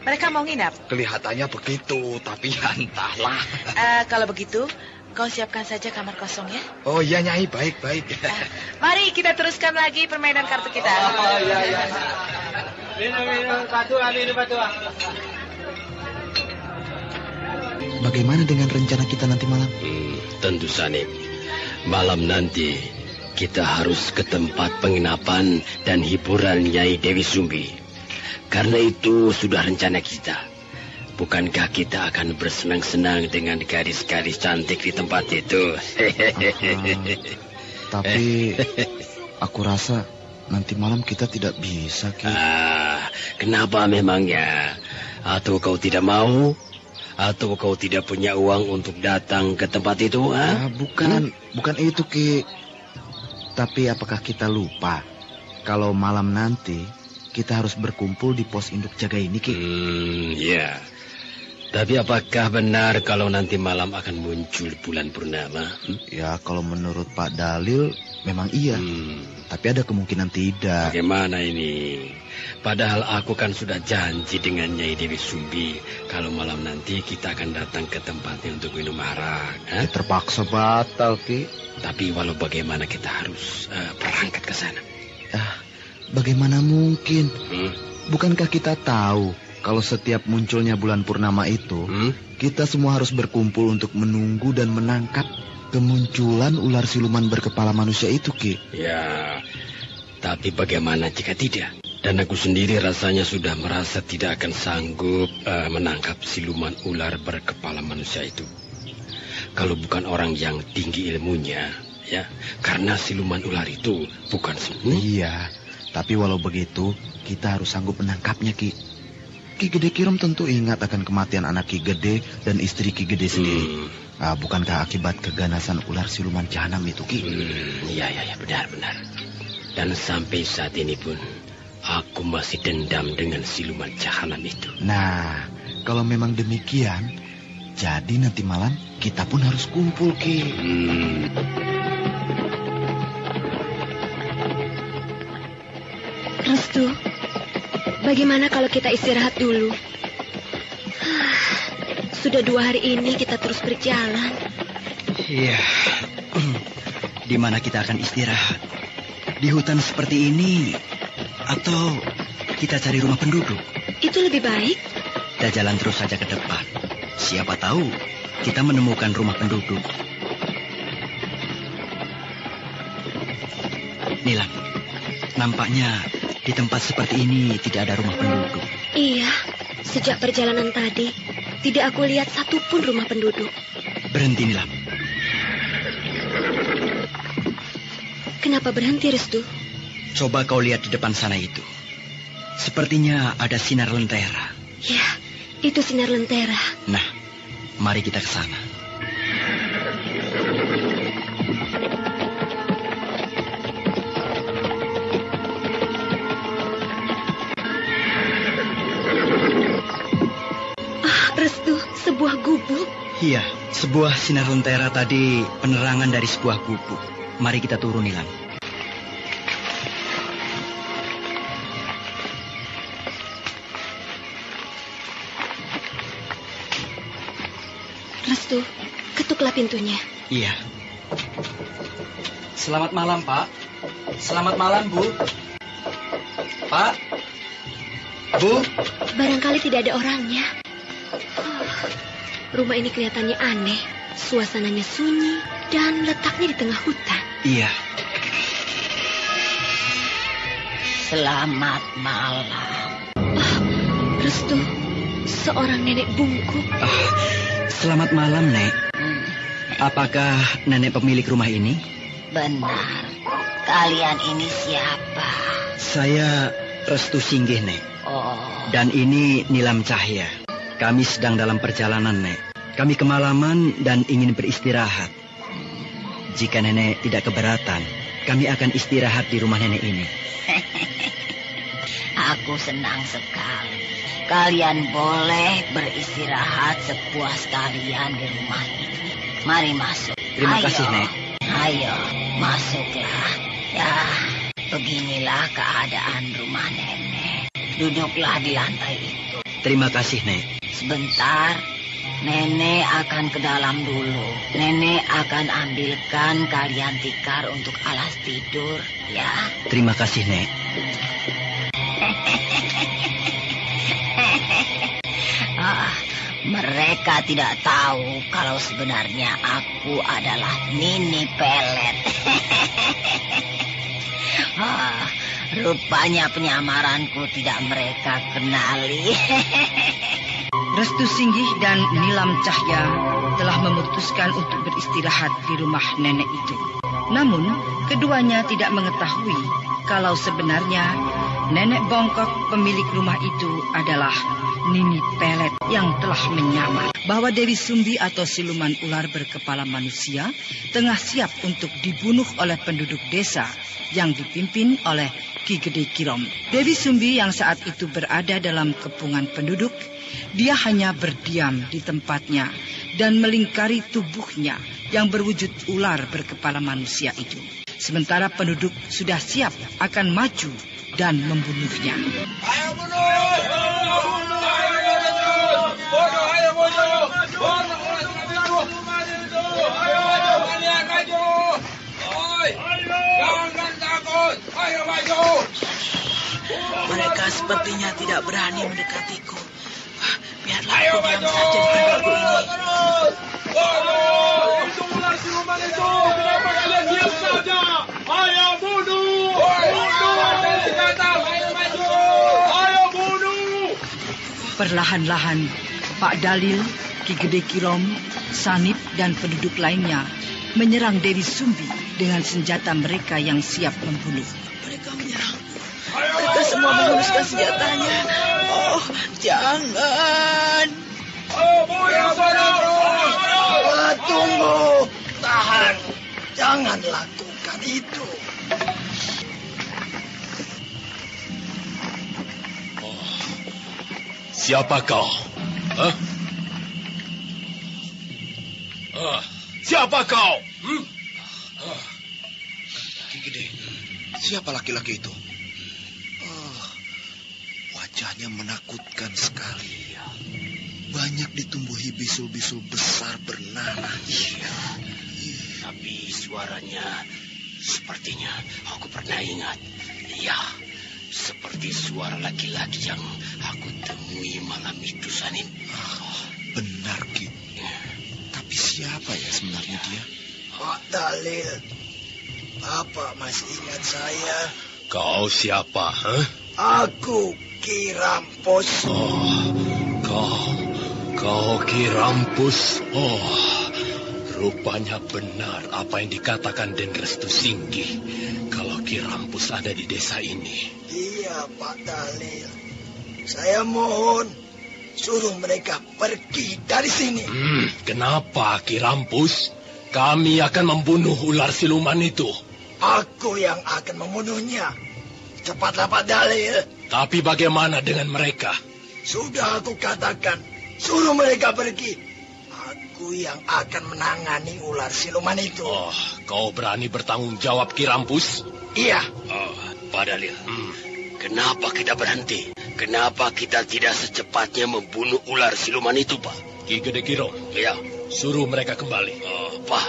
Mereka mau nginap? Kelihatannya begitu, tapi ya entahlah. Kalau begitu, kau siapkan saja kamar kosong ya. Oh iya, Nyai, baik-baik. Mari kita teruskan lagi permainan kartu kita. Iya. Minum, Pak Tua. Bagaimana dengan rencana kita nanti malam? Tentu Sanib. Malam nanti kita harus ke tempat penginapan dan hiburan Nyai Dewi Sumbi. Karena itu sudah rencana kita. Bukankah kita akan bersenang-senang dengan gadis-gadis cantik di tempat itu? Tapi aku rasa nanti malam kita tidak bisa, Ki. Kenapa memangnya? Atau kau tidak mau? Atau kau tidak punya uang untuk datang ke tempat itu? Bukan itu, Ki. Tapi apakah kita lupa kalau malam nanti kita harus berkumpul di pos induk jaga ini, Ki? Ya. Tapi apakah benar kalau nanti malam akan muncul bulan purnama? Ya, kalau menurut Pak Dalil memang iya. Tapi ada kemungkinan tidak. Bagaimana ini? Padahal aku kan sudah janji dengan Nyai Dewi Sumbi kalau malam nanti kita akan datang ke tempatnya untuk minum arak. Ya, terpaksa batal, Ki. Tapi walau bagaimana kita harus berangkat ke sana. Bagaimana mungkin? Bukankah kita tahu kalau setiap munculnya bulan purnama itu, kita semua harus berkumpul untuk menunggu dan menangkap kemunculan ular siluman berkepala manusia itu, Ki? Ya, tapi bagaimana jika tidak? Dan aku sendiri rasanya sudah merasa tidak akan sanggup menangkap siluman ular berkepala manusia itu. Kalau bukan orang yang tinggi ilmunya, ya, karena siluman ular itu bukan semu. Iya, tapi walau begitu, kita harus sanggup menangkapnya, Ki. Ki Gede Kirom tentu ingat akan kematian anak Ki Gede dan istri Ki Gede sendiri. Bukankah akibat keganasan ular siluman jahanam itu, Ki? Iya, benar. Dan sampai saat ini pun, aku masih dendam dengan siluman jahanam itu. Nah, kalau memang demikian, jadi nanti malam kita pun harus kumpul, Ki. Restu, bagaimana kalau kita istirahat dulu? Sudah 2 hari ini kita terus berjalan. Iya. Di mana kita akan istirahat? Di hutan seperti ini? Atau kita cari rumah penduduk? Itu lebih baik. Kita jalan terus saja ke depan. Siapa tahu kita menemukan rumah penduduk. Nilam, nampaknya di tempat seperti ini tidak ada rumah penduduk. Iya, sejak perjalanan tadi tidak aku lihat satupun rumah penduduk. Berhenti, Nilam. Kenapa berhenti, Restu? Coba kau lihat di depan sana itu. Sepertinya ada sinar lentera. Ya, itu sinar lentera. Nah, mari kita ke sana. Restu, sebuah gubuk. Iya, sebuah sinar lentera tadi penerangan dari sebuah gubuk. Mari kita turun, Nilam. Restu, ketuklah pintunya. Iya. Selamat malam, Pak. Selamat malam, Bu. Pak. Bu. Barangkali tidak ada orangnya. Rumah ini kelihatannya aneh. Suasananya sunyi dan letaknya di tengah hutan. Iya. Selamat malam. Restu, seorang nenek bungkuk. Selamat malam, Nek. Apakah nenek pemilik rumah ini? Benar. Kalian ini siapa? Saya Restu Singgih, Nek. Oh. Dan ini Nilam Cahya. Kami sedang dalam perjalanan, Nek. Kami kemalaman dan ingin beristirahat. Jika nenek tidak keberatan, kami akan istirahat di rumah nenek ini. Aku senang sekali. Kalian boleh beristirahat sepuas kalian di rumah ini. Mari masuk. Terima kasih, Nek. Ayo, masuklah. Ya, beginilah keadaan rumah nenek. Duduklah di lantai itu. Terima kasih, Nek. Sebentar, nenek akan ke dalam dulu. Nenek akan ambilkan kalian tikar untuk alas tidur, ya. Terima kasih, Nek. Mereka tidak tahu kalau sebenarnya aku adalah Nini Pelet. Rupanya penyamaranku tidak mereka kenali. Restu Singgih dan Nilam Cahya telah memutuskan untuk beristirahat di rumah nenek itu. Namun, keduanya tidak mengetahui kalau sebenarnya Nenek bongkok pemilik rumah itu adalah Nini Pelet yang telah menyamar bahwa Dewi Sumbi atau siluman ular berkepala manusia tengah siap untuk dibunuh oleh penduduk desa yang dipimpin oleh Ki Gede Kirom. Dewi Sumbi yang saat itu berada dalam kepungan penduduk, dia hanya berdiam di tempatnya dan melingkari tubuhnya yang berwujud ular berkepala manusia itu. Sementara penduduk sudah siap akan maju dan membunuhnya. Ayo jangan takut, ayo maju. Mereka sepertinya tidak berani mendekatiku. Biarlah aku diam saja di tempatku ini. Itu ular siluman itu. Kenapa kalian diam saja? Ayo bunuh. Ayo maju. Ayo bunuh. Perlahan-lahan, Pak Dalil, Ki Gede Kirom, Sanip, dan penduduk lainnya menyerang Dewi Sumbi dengan senjata mereka yang siap membunuh. Mereka menyerang. Mereka semua menghunuskan senjatanya. Oh, jangan. Tunggu. Tahan. Jangan lakukan itu. Siapa kau? Hah? Siapa kau? Ki Gede, siapa laki-laki itu? Wajahnya menakutkan sekali. Banyak ditumbuhi bisul-bisul besar bernanah. Iya. Tapi suaranya sepertinya aku pernah ingat. Iya, seperti suara laki-laki yang aku temui malam itu, Sanip. Benar, Ki. Tapi siapa ya sebenarnya dia? Pak Dalil, Bapak masih ingat saya? Kau siapa? Aku Ki Rampus. Kau Ki Rampus. Rupanya benar apa yang dikatakan Den Restu Singgi. Kalau Ki Rampus ada di desa ini. Iya, Pak Dalil. Saya mohon, suruh mereka pergi dari sini. Kenapa, Ki Rampus? Kami akan membunuh ular siluman itu. Aku yang akan membunuhnya. Cepatlah, Pak Dalil. Tapi bagaimana dengan mereka? Sudah aku katakan, suruh mereka pergi. Aku yang akan menangani ular siluman itu. Kau berani bertanggung jawab, Ki Rampus? Iya. Pak Dalil, kenapa kita berhenti? Kenapa kita tidak secepatnya membunuh ular siluman itu, Pak? Ki Gede Kirom. Ya. Suruh mereka kembali. Pak,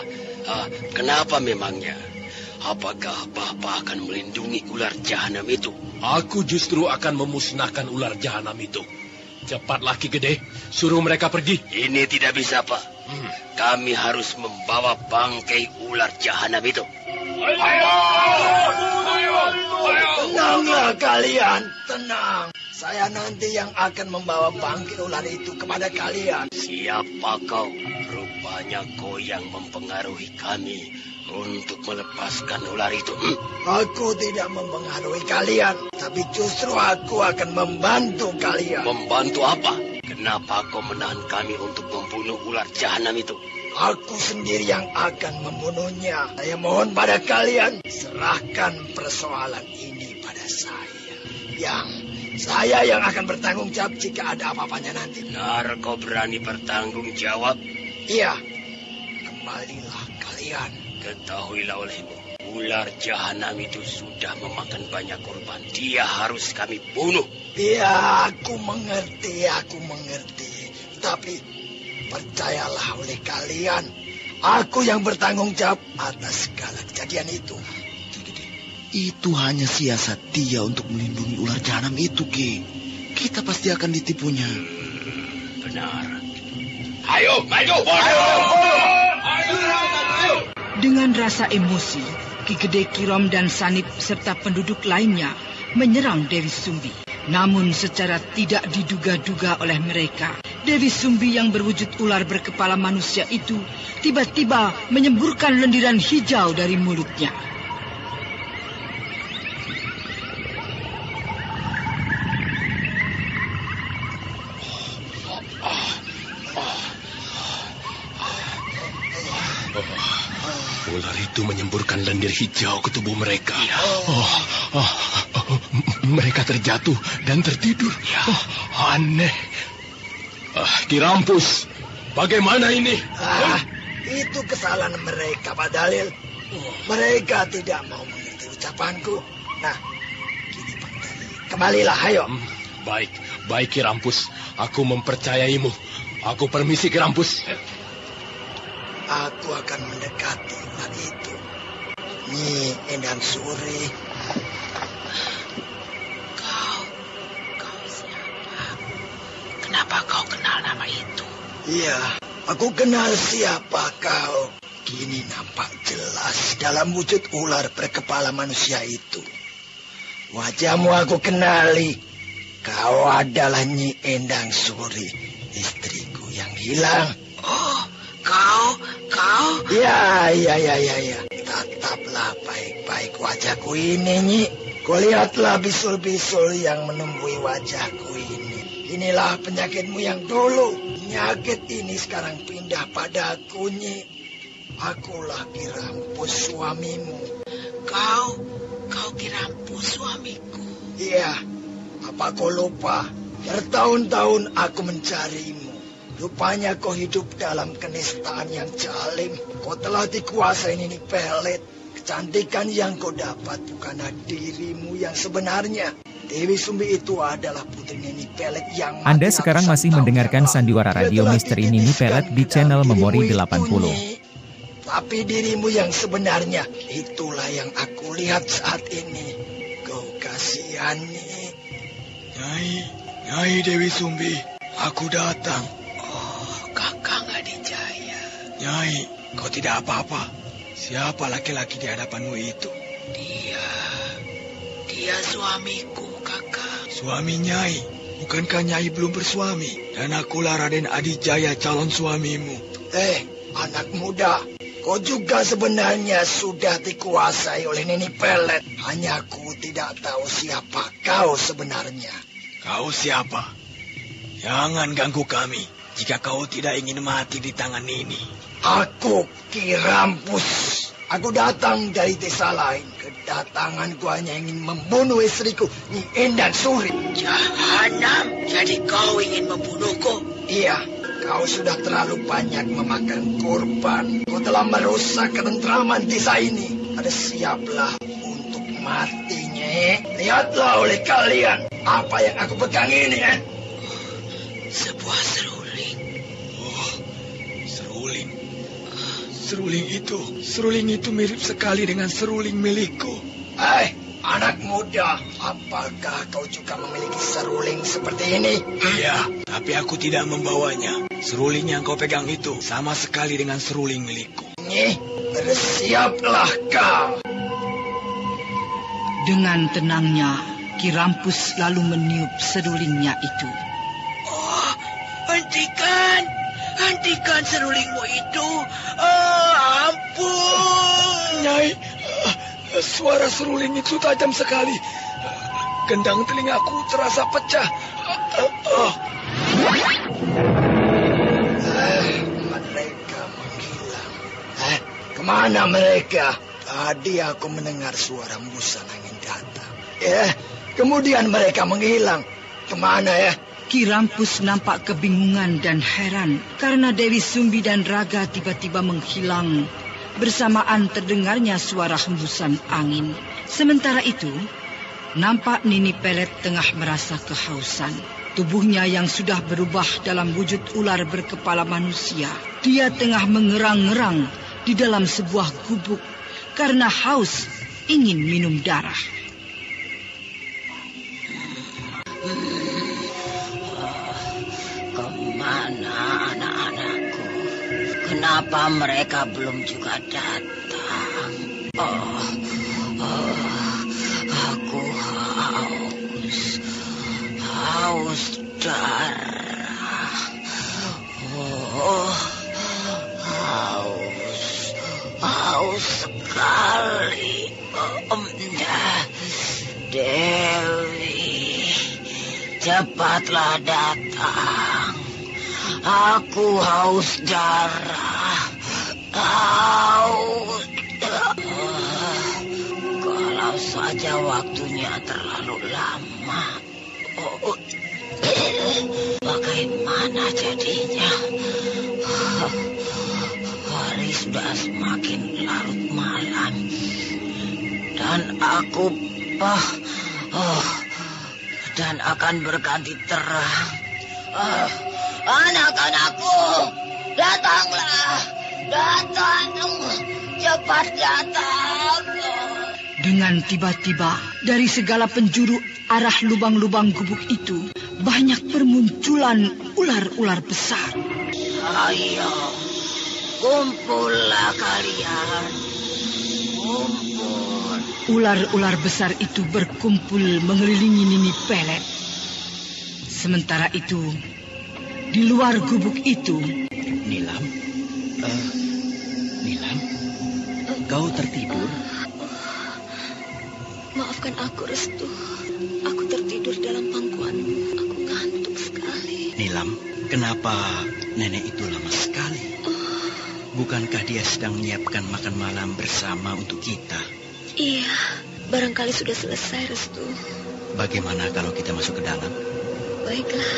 kenapa memangnya? Apakah Bapak akan melindungi ular jahanam itu? Aku justru akan memusnahkan ular jahanam itu. Cepatlah, Ki Gede. Suruh mereka pergi. Ini tidak bisa, Pak. Kami harus membawa bangkai ular jahanam itu. Tenanglah kalian, tenang. Saya nanti yang akan membawa bangkai ular itu kepada kalian. Siapa kau? Rupanya kau yang mempengaruhi kami untuk melepaskan ular itu. Aku tidak mempengaruhi kalian, tapi justru aku akan membantu kalian. Membantu apa? Kenapa kau menahan kami untuk membunuh ular jahanam itu? Aku sendiri yang akan membunuhnya. Saya mohon pada kalian, serahkan persoalan ini pada saya. Saya yang akan bertanggung jawab jika ada apa-apanya nanti. Benar kau berani bertanggung jawab? Iya. Kembalilah kalian. Ketahuilah olehmu, ular jahanam itu sudah memakan banyak korban. Dia harus kami bunuh. Ya, aku mengerti. Tapi percayalah oleh kalian, aku yang bertanggung jawab atas segala kejadian itu. Itu hanya siasat dia untuk melindungi ular jahanam itu, Ki. Kita pasti akan ditipunya. Benar. Ayo, maju! Dengan rasa emosi, Ki Gede Kirom dan Sanip serta penduduk lainnya menyerang Dewi Sumbi. Namun secara tidak diduga-duga oleh mereka, Dewi Sumbi yang berwujud ular berkepala manusia itu tiba-tiba menyemburkan lendiran hijau dari mulutnya. menyemburkan lendir hijau ke tubuh mereka. Mereka terjatuh dan tertidur. Aneh. Ki Rampus, bagaimana ini? Itu kesalahan mereka, Pak Dalil. Mereka tidak mau mengerti ucapanku. Nah, gini Pak Dalil, kembalilah, ayo. Baik Ki Rampus, aku mempercayaimu. Aku permisi Ki Rampus. Aku akan mendekati ular itu. Nyi Endang Suri. Kau siapa? Kenapa kau kenal nama itu? Iya, aku kenal siapa kau. Kini nampak jelas dalam wujud ular berkepala manusia itu. Wajahmu aku kenali. Kau adalah Nyi Endang Suri, istriku yang hilang. Oh, kau? Ya. Tataplah baik-baik wajahku ini, Nyi. Kau lihatlah bisul-bisul yang menembui wajahku ini. Inilah penyakitmu yang dulu. Penyakit ini sekarang pindah padaku, Nyi. Akulah Ki Rampus suamimu. Kau Ki Rampus suamiku? Iya. Apa kau lupa? Bertahun-tahun aku mencarimu. Rupanya kau hidup dalam kenistaan yang jalim. Kau telah dikuasai Nini Pelet. Kecantikan yang kau dapat bukanlah dirimu yang sebenarnya. Dewi Sumbi itu adalah putri Nini Pelet yang... Anda sekarang masih mendengarkan sandiwara radio Misteri Nini Pelet di channel Memori 80. Tapi dirimu yang sebenarnya, itulah yang aku lihat saat ini. Kau kasihan, Nyi. Nyai Dewi Sumbi, aku datang. Kakang Adijaya. Nyai, kau tidak apa-apa. Siapa laki-laki di hadapanmu itu? Dia suamiku, Kakang. Suami Nyai? Bukankah Nyai belum bersuami? Dan akulah Raden Adijaya, calon suamimu. Anak muda, kau juga sebenarnya sudah dikuasai oleh Nini Pelet. Hanya aku tidak tahu siapa kau sebenarnya. Kau siapa? Jangan ganggu kami. Jika kau tidak ingin mati di tangan ini. Aku Ki Rampus. Aku datang dari desa lain. Kedatanganku hanya ingin membunuh istriku, Nyi Endang Suri. Jahanam, jadi kau ingin membunuhku? Iya, kau sudah terlalu banyak memakan korban. Kau telah merusak ketentraman desa ini. Ada siaplah untuk mati, Nyi. Lihatlah oleh kalian apa yang aku pegang ini, Sebuah seruling. Seruling itu mirip sekali dengan seruling milikku. Anak muda, apakah kau juga memiliki seruling seperti ini? Iya, tapi aku tidak membawanya. Seruling yang kau pegang itu sama sekali dengan seruling milikku. Nyi, bersiaplah kau. Dengan tenangnya, Ki Rampus lalu meniup serulingnya itu. Hentikan serulingmu itu. Ampun. Nyai, suara seruling itu tajam sekali. Gendang telingaku terasa pecah. Mereka menghilang. Kemana mereka? Tadi aku mendengar suara hembusan angin datang. Kemudian mereka menghilang. Kemana ya? Ki Rampus nampak kebingungan dan heran karena Dewi Sumbi dan Raga tiba-tiba menghilang. Bersamaan terdengarnya suara hembusan angin. Sementara itu, nampak Nini Pelet tengah merasa kehausan. Tubuhnya yang sudah berubah dalam wujud ular berkepala manusia. Dia tengah mengerang-ngerang di dalam sebuah gubuk karena haus ingin minum darah. Kemana anak-anakku? Kenapa mereka belum juga datang? Aku haus darah. Haus sekali. Dewi, cepatlah datang. Aku haus darah. Haus. saja waktunya terlalu lama. Bagaimana jadinya? Hari sudah semakin larut malam. Dan aku dan akan berganti terang. Anak-anakku, datanglah. Datang. Cepat datang. Dengan tiba-tiba, dari segala penjuru arah lubang-lubang gubuk itu, banyak bermunculan ular-ular besar. Ayo, kumpullah kalian. Kumpul. Ular-ular besar itu berkumpul mengelilingi Nini Pelet. Sementara itu, di luar gubuk itu... Nilam? Nilam? Kau tertidur? Maafkan aku, Restu. Aku tertidur dalam pangkuanmu. Aku ngantuk sekali. Nilam, kenapa nenek itu lama sekali? Bukankah dia sedang menyiapkan makan malam bersama untuk kita? Iya, barangkali sudah selesai, Restu. Bagaimana kalau kita masuk ke dalam? Baiklah.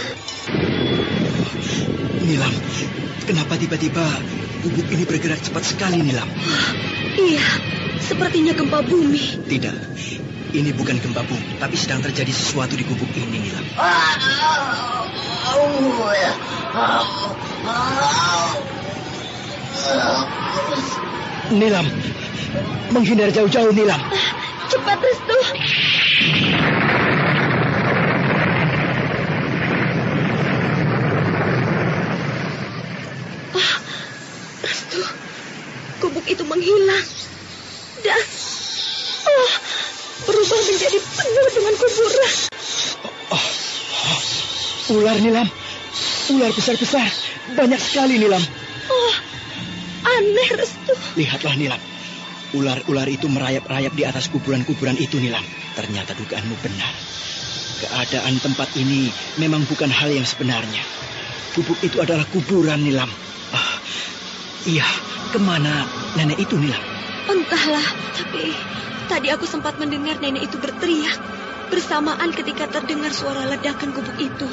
Nilam, kenapa tiba-tiba gubuk ini bergerak cepat sekali, Nilam? Iya, sepertinya gempa bumi. Tidak, ini bukan gempa bumi, tapi sedang terjadi sesuatu di gubuk ini, Nilam. Nilam, menghindar jauh-jauh, Nilam. Cepat, Restu. Restu, gubuk itu menghilang dan berubah menjadi penuh dengan kuburan. Ular, Nilam. Ular besar-besar. Banyak sekali, Nilam. Aneh, Restu. Lihatlah, Nilam. Ular-ular itu merayap-rayap di atas kuburan-kuburan itu, Nilam. Ternyata dugaanmu benar. Keadaan tempat ini memang bukan hal yang sebenarnya. Gubuk itu adalah kuburan, Nilam. Iya, kemana nenek itu, Nilam? Entahlah, tapi tadi aku sempat mendengar nenek itu berteriak bersamaan ketika terdengar suara ledakan gubuk itu.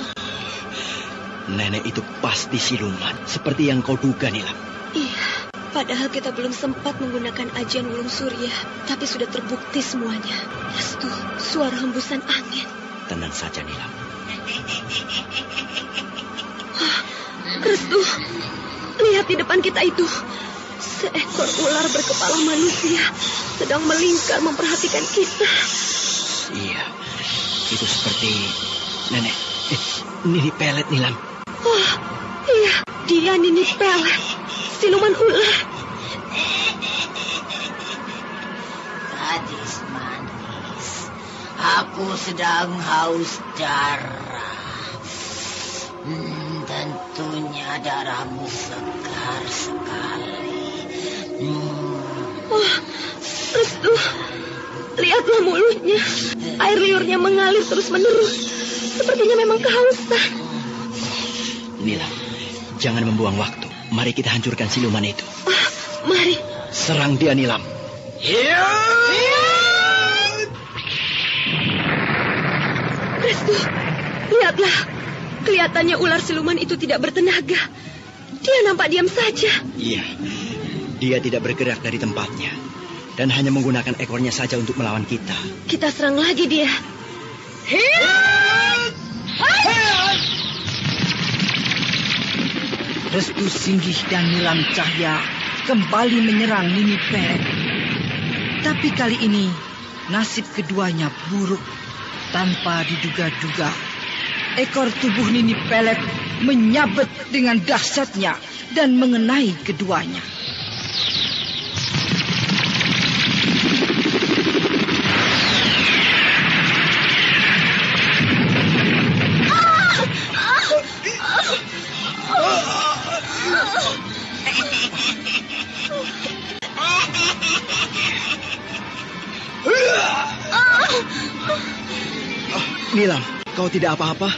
Nenek itu pasti siluman, seperti yang kau duga, Nilam. Iya, padahal kita belum sempat menggunakan ajian Wulung Surya, tapi sudah terbukti semuanya. Restu, suara hembusan angin. Tenang saja, Nilam. Restu, lihat di depan kita itu. Seekor ular berkepala manusia sedang melingkar memperhatikan kita. Iya, itu seperti nenek Nini Pelet, Nilam. Iya, dia Nini Pelet, siluman ular. Gadis manis, aku sedang haus darah. Tentunya darahmu segar sekali. Restu, lihatlah mulutnya. Air liurnya mengalir terus-menerus. Sepertinya memang kehausan. Nilam, jangan membuang waktu. Mari kita hancurkan siluman itu. Mari. Serang dia, Nilam. Restu, lihatlah. Kelihatannya ular siluman itu tidak bertenaga. Dia nampak diam saja. Iya, dia tidak bergerak dari tempatnya. Dan hanya menggunakan ekornya saja untuk melawan kita. Kita serang lagi dia. Restu Singgih dan Nilam Cahya kembali menyerang Nini Pelet. Tapi kali ini nasib keduanya buruk. Tanpa diduga-duga, ekor tubuh Nini Pelet menyabet dengan dahsyatnya dan mengenai keduanya. Nilam, kau tidak apa-apa?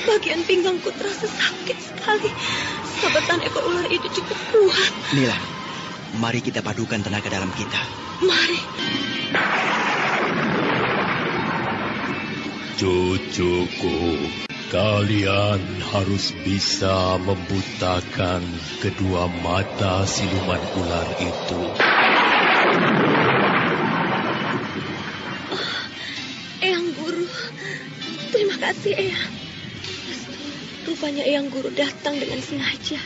Bagian pinggangku terasa sakit sekali. Sabetan ekor ular itu cukup kuat. Nilam, mari kita padukan tenaga dalam kita. Mari. Cucuku, kalian harus bisa membutakan kedua mata siluman ular itu. Eyang Guru, terima kasih Eyang. Rupanya Eyang Guru datang dengan sengaja.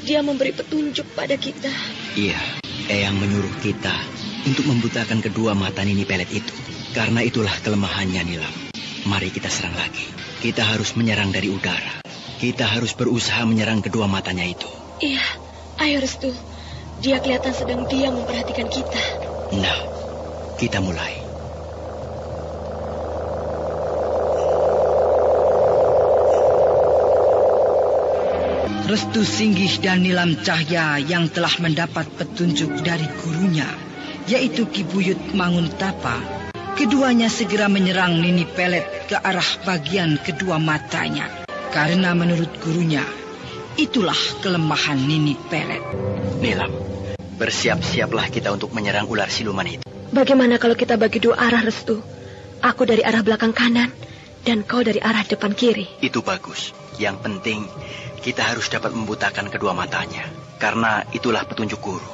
Dia memberi petunjuk pada kita. Iya, Eyang menyuruh kita untuk membutakan kedua mata Nini Pelet itu. Karena itulah kelemahannya, Nilam. Mari kita serang lagi. Kita harus menyerang dari udara. Kita harus berusaha menyerang kedua matanya itu. Iya, ayo Restu. Dia kelihatan sedang diam memperhatikan kita. Nah, kita mulai. Restu Singgih dan Nilam Cahya yang telah mendapat petunjuk dari gurunya, yaitu Ki Buyut Manguntapa, keduanya segera menyerang Nini Pelet ke arah bagian kedua matanya. Karena menurut gurunya, itulah kelemahan Nini Pelet. Nilam, bersiap-siaplah kita untuk menyerang ular siluman itu. Bagaimana kalau kita bagi dua arah, Restu? Aku dari arah belakang kanan, dan kau dari arah depan kiri. Itu bagus. Yang penting, kita harus dapat membutakan kedua matanya. Karena itulah petunjuk guru.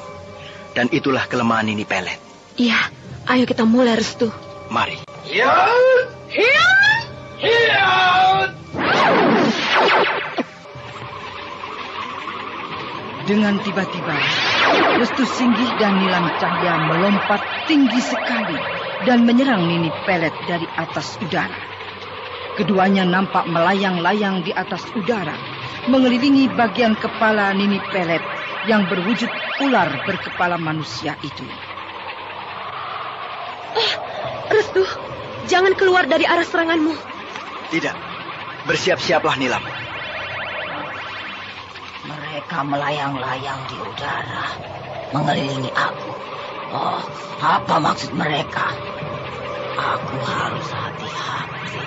Dan itulah kelemahan Nini Pelet. Iya, ayo kita mulai, Restu. Mari. Dengan tiba-tiba, Restu Singgih dan Nilam Cahya melompat tinggi sekali dan menyerang Nini Pelet dari atas udara. Keduanya nampak melayang-layang di atas udara, mengelilingi bagian kepala Nini Pelet yang berwujud ular berkepala manusia itu. Restu, jangan keluar dari arah seranganmu. Tidak, bersiap-siaplah Nilam. Mereka melayang-layang di udara, mengelilingi aku. Oh, apa maksud mereka? Aku harus hati-hati.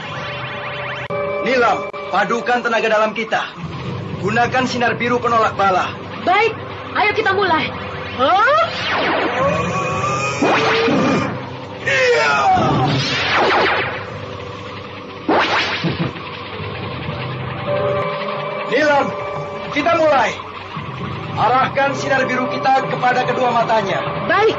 Nilam, padukan tenaga dalam kita. Gunakan sinar biru penolak bala. Baik, ayo kita mulai. Nilam, kita mulai. Arahkan sinar biru kita kepada kedua matanya. Baik.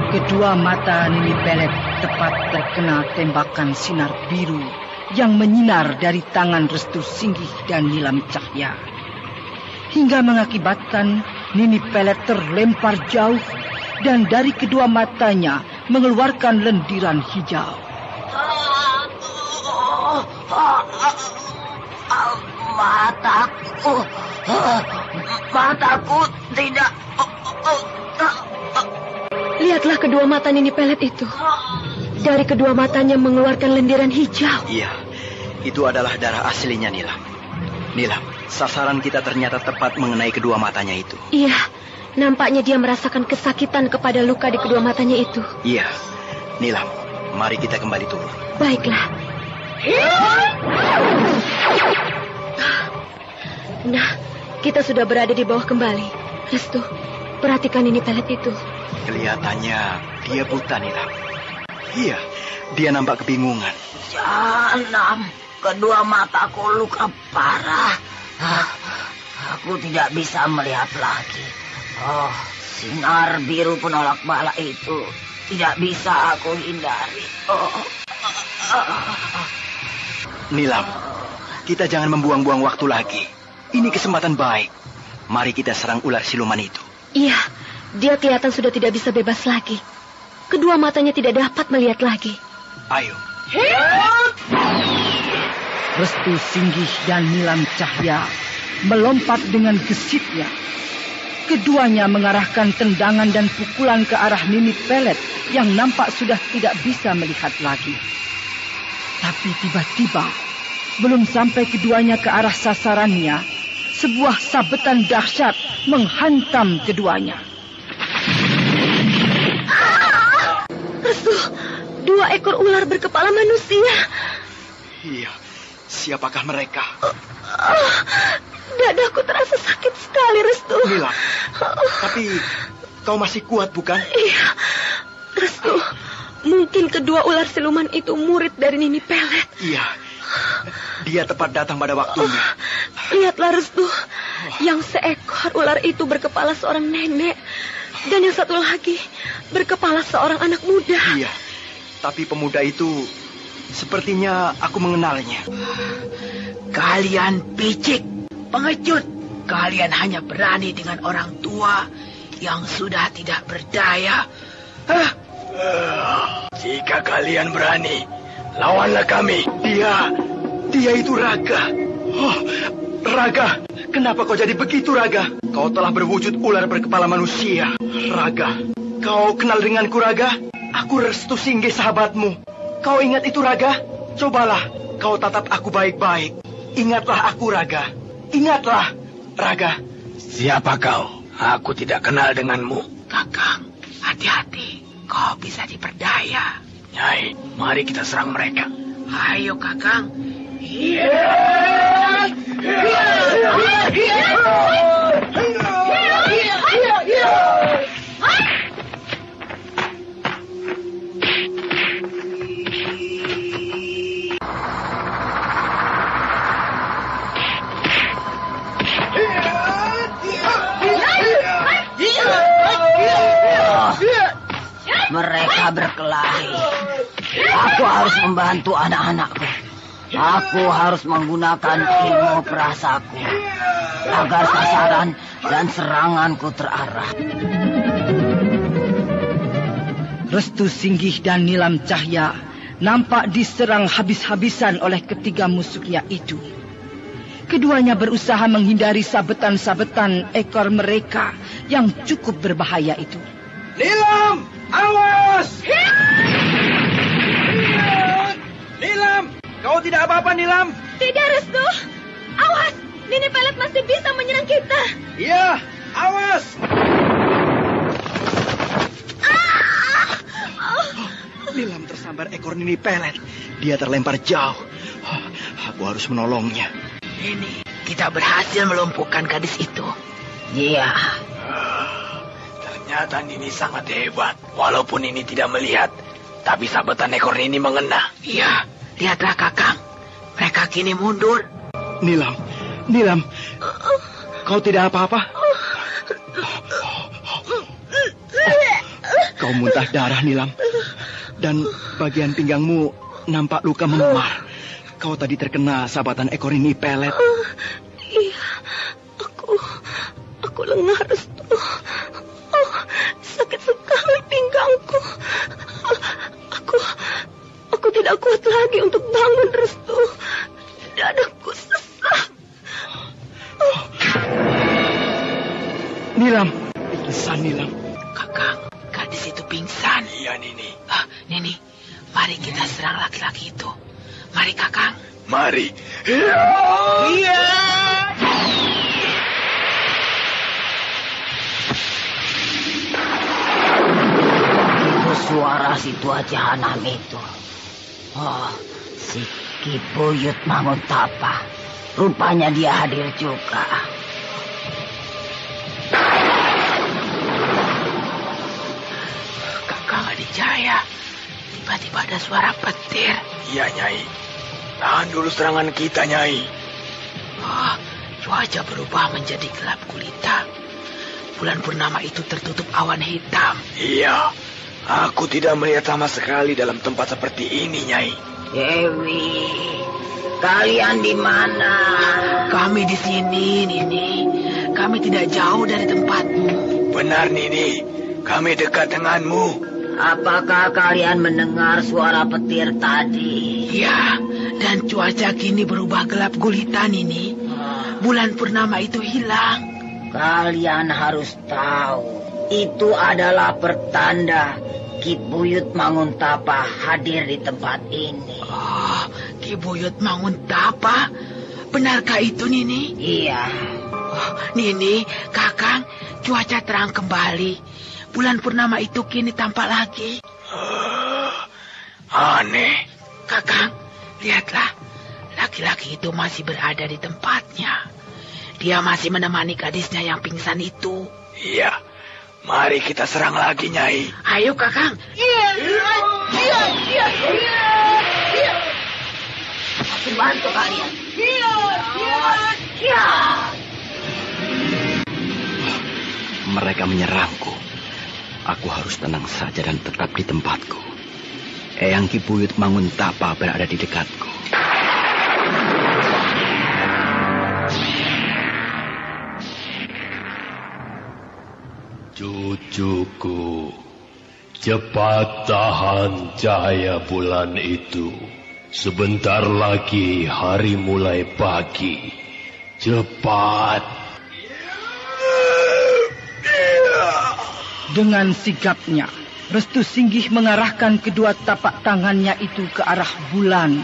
Kedua mata Nini Pelet tepat terkena tembakan sinar biru yang menyinar dari tangan Restu Singgih dan Nilam Cahya, hingga mengakibatkan Nini Pelet terlempar jauh dan dari kedua matanya mengeluarkan lendiran hijau. Mataku tidak. Lihatlah kedua mata Nini Pelet itu. Dari kedua matanya mengeluarkan lendiran hijau. Iya, itu adalah darah aslinya Nilam. Nilam, sasaran kita ternyata tepat mengenai kedua matanya itu. Iya, nampaknya dia merasakan kesakitan kepada luka di kedua matanya itu. Iya, Nilam, mari kita kembali turun. Baiklah. Nah, kita sudah berada di bawah kembali. Restu, perhatikan Nini Pelet itu. Kelihatannya dia buta, Nilam. Iya, dia nampak kebingungan. Jangan, kedua mataku luka parah. Aku tidak bisa melihat lagi. Oh, sinar biru penolak bala itu tidak bisa aku hindari. Nilam, kita jangan membuang-buang waktu lagi. Ini kesempatan baik. Mari kita serang ular siluman itu. Iya, dia kelihatan sudah tidak bisa bebas lagi. Kedua matanya tidak dapat melihat lagi. Ayo. Restu Singgih dan Nilam Cahya melompat dengan gesitnya. Keduanya mengarahkan tendangan dan pukulan ke arah Nini Pelet yang nampak sudah tidak bisa melihat lagi. Tapi tiba-tiba, belum sampai keduanya ke arah sasarannya, sebuah sabetan dahsyat menghantam keduanya. Restu, dua ekor ular berkepala manusia. Iya, siapakah mereka? Dadaku terasa sakit sekali, Restu. Nilam, tapi kau masih kuat, bukan? Iya, Mungkin kedua ular siluman itu murid dari Nini Pelet. Iya, dia tepat datang pada waktunya. Lihatlah Restu, yang seekor ular itu berkepala seorang nenek, dan yang satu lagi berkepala seorang anak muda. Iya, tapi pemuda itu sepertinya aku mengenalnya. Kalian picik, pengecut. Kalian hanya berani dengan orang tua yang sudah tidak berdaya. Jika kalian berani, lawanlah kami. Dia itu Raga. Oh, Raga, kenapa kau jadi begitu, Raga? Kau telah berwujud ular berkepala manusia. Raga, kau kenal denganku, Raga? Aku Restu Singgih, sahabatmu. Kau ingat itu, Raga? Cobalah kau tatap aku baik-baik. Ingatlah aku, Raga. Ingatlah, Raga. Siapa kau? Aku tidak kenal denganmu. Kakang, hati-hati. Kau bisa diperdaya. Nyai, mari kita serang mereka. Ayo, Kakang. Mereka berkelahi. Aku harus membantu anak-anakku. Aku harus menggunakan ilmu perasaku agar sasaran dan seranganku terarah. Restu Singgih dan Nilam Cahya nampak diserang habis-habisan oleh ketiga musuhnya itu. Keduanya berusaha menghindari sabetan-sabetan ekor mereka yang cukup berbahaya itu. Nilam, awas! Nilam, kau tidak apa-apa, Nilam? Tidak, Restu. Awas, Nini Pelet masih bisa menyerang kita. Iya, awas! Nilam tersambar ekor Nini Pelet. Dia terlempar jauh. Aku harus menolongnya. Ini, kita berhasil melumpuhkan gadis itu. Iya. Ternyata Nini sangat hebat. Walaupun Nini tidak melihat, tapi sabetan ekor Nini mengena. Iya, lihatlah Kakang. Mereka kini mundur. Nilam, kau tidak apa-apa? Kau muntah darah, Nilam. Dan bagian pinggangmu nampak luka memar. Kau tadi terkena sabatan ekor Nini Pelet. Iya, aku lengah, Restu. Sakit sekali pinggangku. Aku tidak kuat lagi untuk bangun, Restu. Dadaku sesak. Nilam, pingsan, Nilam. Kakang, gadis itu pingsan. Iya, Nini. Nini, mari kita serang laki-laki itu. Mari, Kakang. Mari. Iya. Itu suara si tua jahanam itu. Oh, si Ki Buyut Manguntapa. Rupanya dia hadir juga. Kakang Adijaya, tiba-tiba ada suara petir. Iya, Nyai. Tahan dulu serangan kita, Nyai. Oh, cuaca berubah menjadi gelap gulita. Bulan purnama itu tertutup awan hitam. Iya, aku tidak melihat sama sekali dalam tempat seperti ini, Nyai. Dewi, kalian di mana? Kami di sini, Nini. Kami tidak jauh dari tempatmu. Benar, Nini. Kami dekat denganmu. Apakah kalian mendengar suara petir tadi? Ya, dan cuaca kini berubah gelap gulita, Nini. Bulan purnama itu hilang. Kalian harus tahu, itu adalah pertanda Ki Buyut Manguntapa hadir di tempat ini. Oh, Ki Buyut Manguntapa? Benarkah itu, Nini? Iya. Oh, Nini, Kakang, cuaca terang kembali. Bulan purnama itu kini tampak lagi. Aneh. Kakang, lihatlah. Laki-laki itu masih berada di tempatnya. Dia masih menemani gadisnya yang pingsan itu. Iya. Mari kita serang lagi, Nyai. Ayo, Kakang. Iya. Aku bantu kalian. Mereka menyerangku. Aku harus tenang saja dan tetap di tempatku. Eyang Ki Buyut Manguntapa berada di dekatku. Cucuku, cepat tahan cahaya bulan itu. Sebentar lagi hari mulai pagi. Cepat. Dengan sigapnya, Restu Singgih mengarahkan kedua tapak tangannya itu ke arah bulan.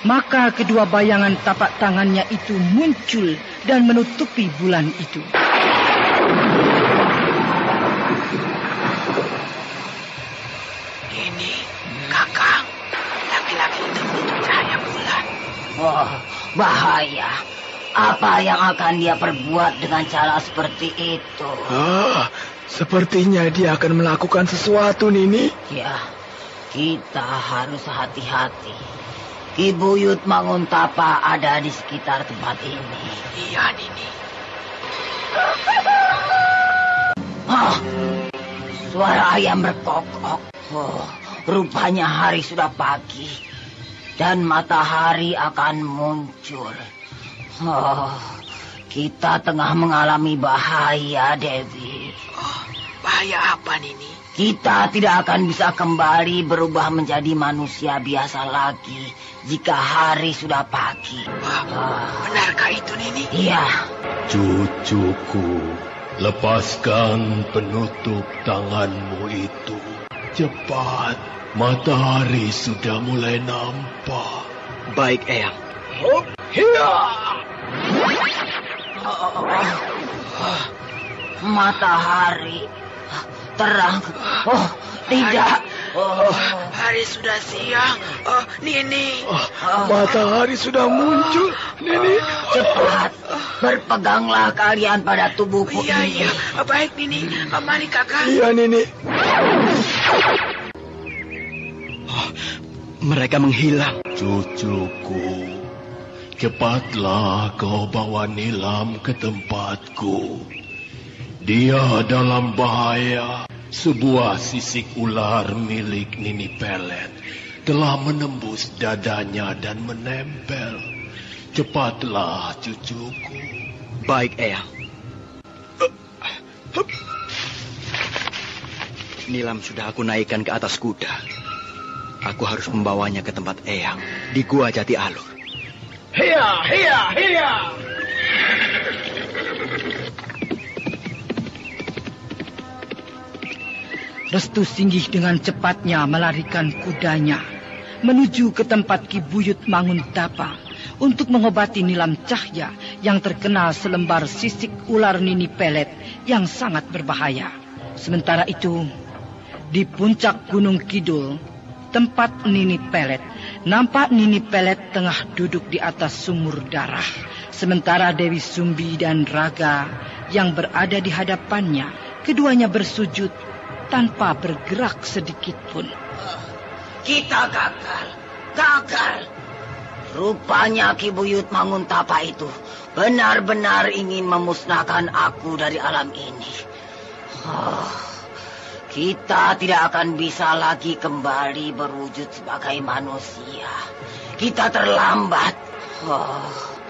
Maka kedua bayangan tapak tangannya itu muncul dan menutupi bulan itu. Ini, Kakang, laki-laki itu menutup cahaya bulan. Oh, bahaya. Apa yang akan dia perbuat dengan cara seperti itu? Sepertinya dia akan melakukan sesuatu, Nini. Ya, kita harus hati-hati. Ki Buyut Manguntapa ada di sekitar tempat ini. Iya, Nini. Suara ayam berkokok. Rupanya hari sudah pagi. Dan matahari akan muncul. Kita tengah mengalami bahaya, Dewi. Bahaya apa, Nini? Kita tidak akan bisa kembali berubah menjadi manusia biasa lagi jika hari sudah pagi. Benarkah itu, Nini? Iya. Cucuku, lepaskan penutup tanganmu itu. Cepat, matahari sudah mulai nampak. Baik, Eyang. Matahari terang. Tidak. Hari sudah siang. Nini. Matahari sudah muncul, Nini. Cepat, berpeganglah kalian pada tubuhku ini. Iya. Baik, Nini. Mari, Kakang. Iya, Nini. Mereka menghilang. Cucuku, cepatlah kau bawa Nilam ke tempatku. Dia dalam bahaya. Sebuah sisik ular milik Nini Pelet telah menembus dadanya dan menempel. Cepatlah, cucuku. Baik, Eyang. Nilam sudah aku naikkan ke atas kuda. Aku harus membawanya ke tempat Eyang di Gua Jati Alur. Hiya! Restu Singgih dengan cepatnya melarikan kudanya menuju ke tempat Ki Buyut Manguntapa untuk mengobati Nilam Cahya yang terkena selembar sisik ular Nini Pelet yang sangat berbahaya. Sementara itu, di puncak Gunung Kidul, tempat Nini Pelet, nampak Nini Pelet tengah duduk di atas sumur darah. Sementara Dewi Sumbi dan Raga yang berada di hadapannya, keduanya bersujud tanpa bergerak sedikit pun. Kita gagal. Rupanya Ki Buyut Manguntapa itu benar-benar ingin memusnahkan aku dari alam ini. Kita tidak akan bisa lagi kembali berwujud sebagai manusia. Kita terlambat.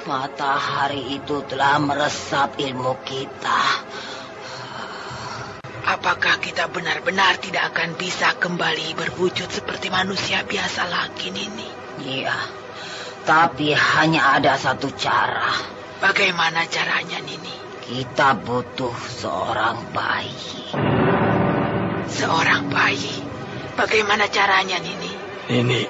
Matahari itu telah meresap ilmu kita. Apakah kita benar-benar tidak akan bisa kembali berwujud seperti manusia biasa lagi, Nini? Iya, tapi hanya ada satu cara. Bagaimana caranya, Nini? Kita butuh seorang bayi. Seorang bayi? Bagaimana caranya, Nini? Nini,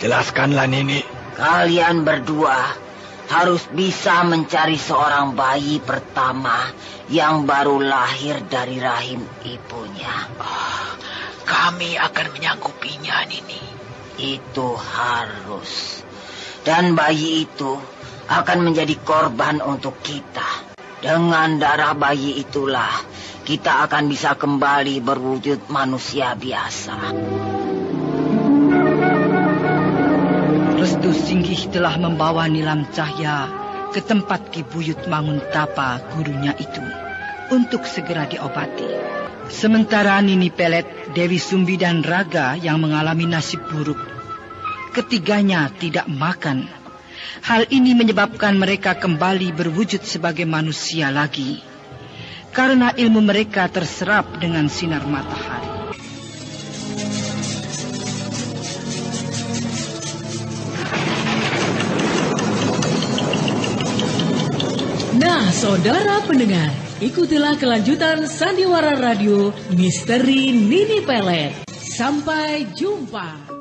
jelaskanlah, Nini. Kalian berdua harus bisa mencari seorang bayi pertama yang baru lahir dari rahim ibunya. Kami akan menyanggupinya, Nini. Itu harus. Dan bayi itu akan menjadi korban untuk kita. Dengan darah bayi itulah kita akan bisa kembali berwujud manusia biasa. Singgih telah membawa Nilam Cahya ke tempat Ki Buyut Manguntapa, gurunya itu, untuk segera diobati. Sementara Nini Pelet, Dewi Sumbi dan Raga yang mengalami nasib buruk, ketiganya tidak makan. Hal ini menyebabkan mereka kembali berwujud sebagai manusia lagi, karena ilmu mereka terserap dengan sinar matahari. Nah, saudara pendengar, ikutilah kelanjutan Sandiwara Radio Misteri Nini Pelet. Sampai jumpa.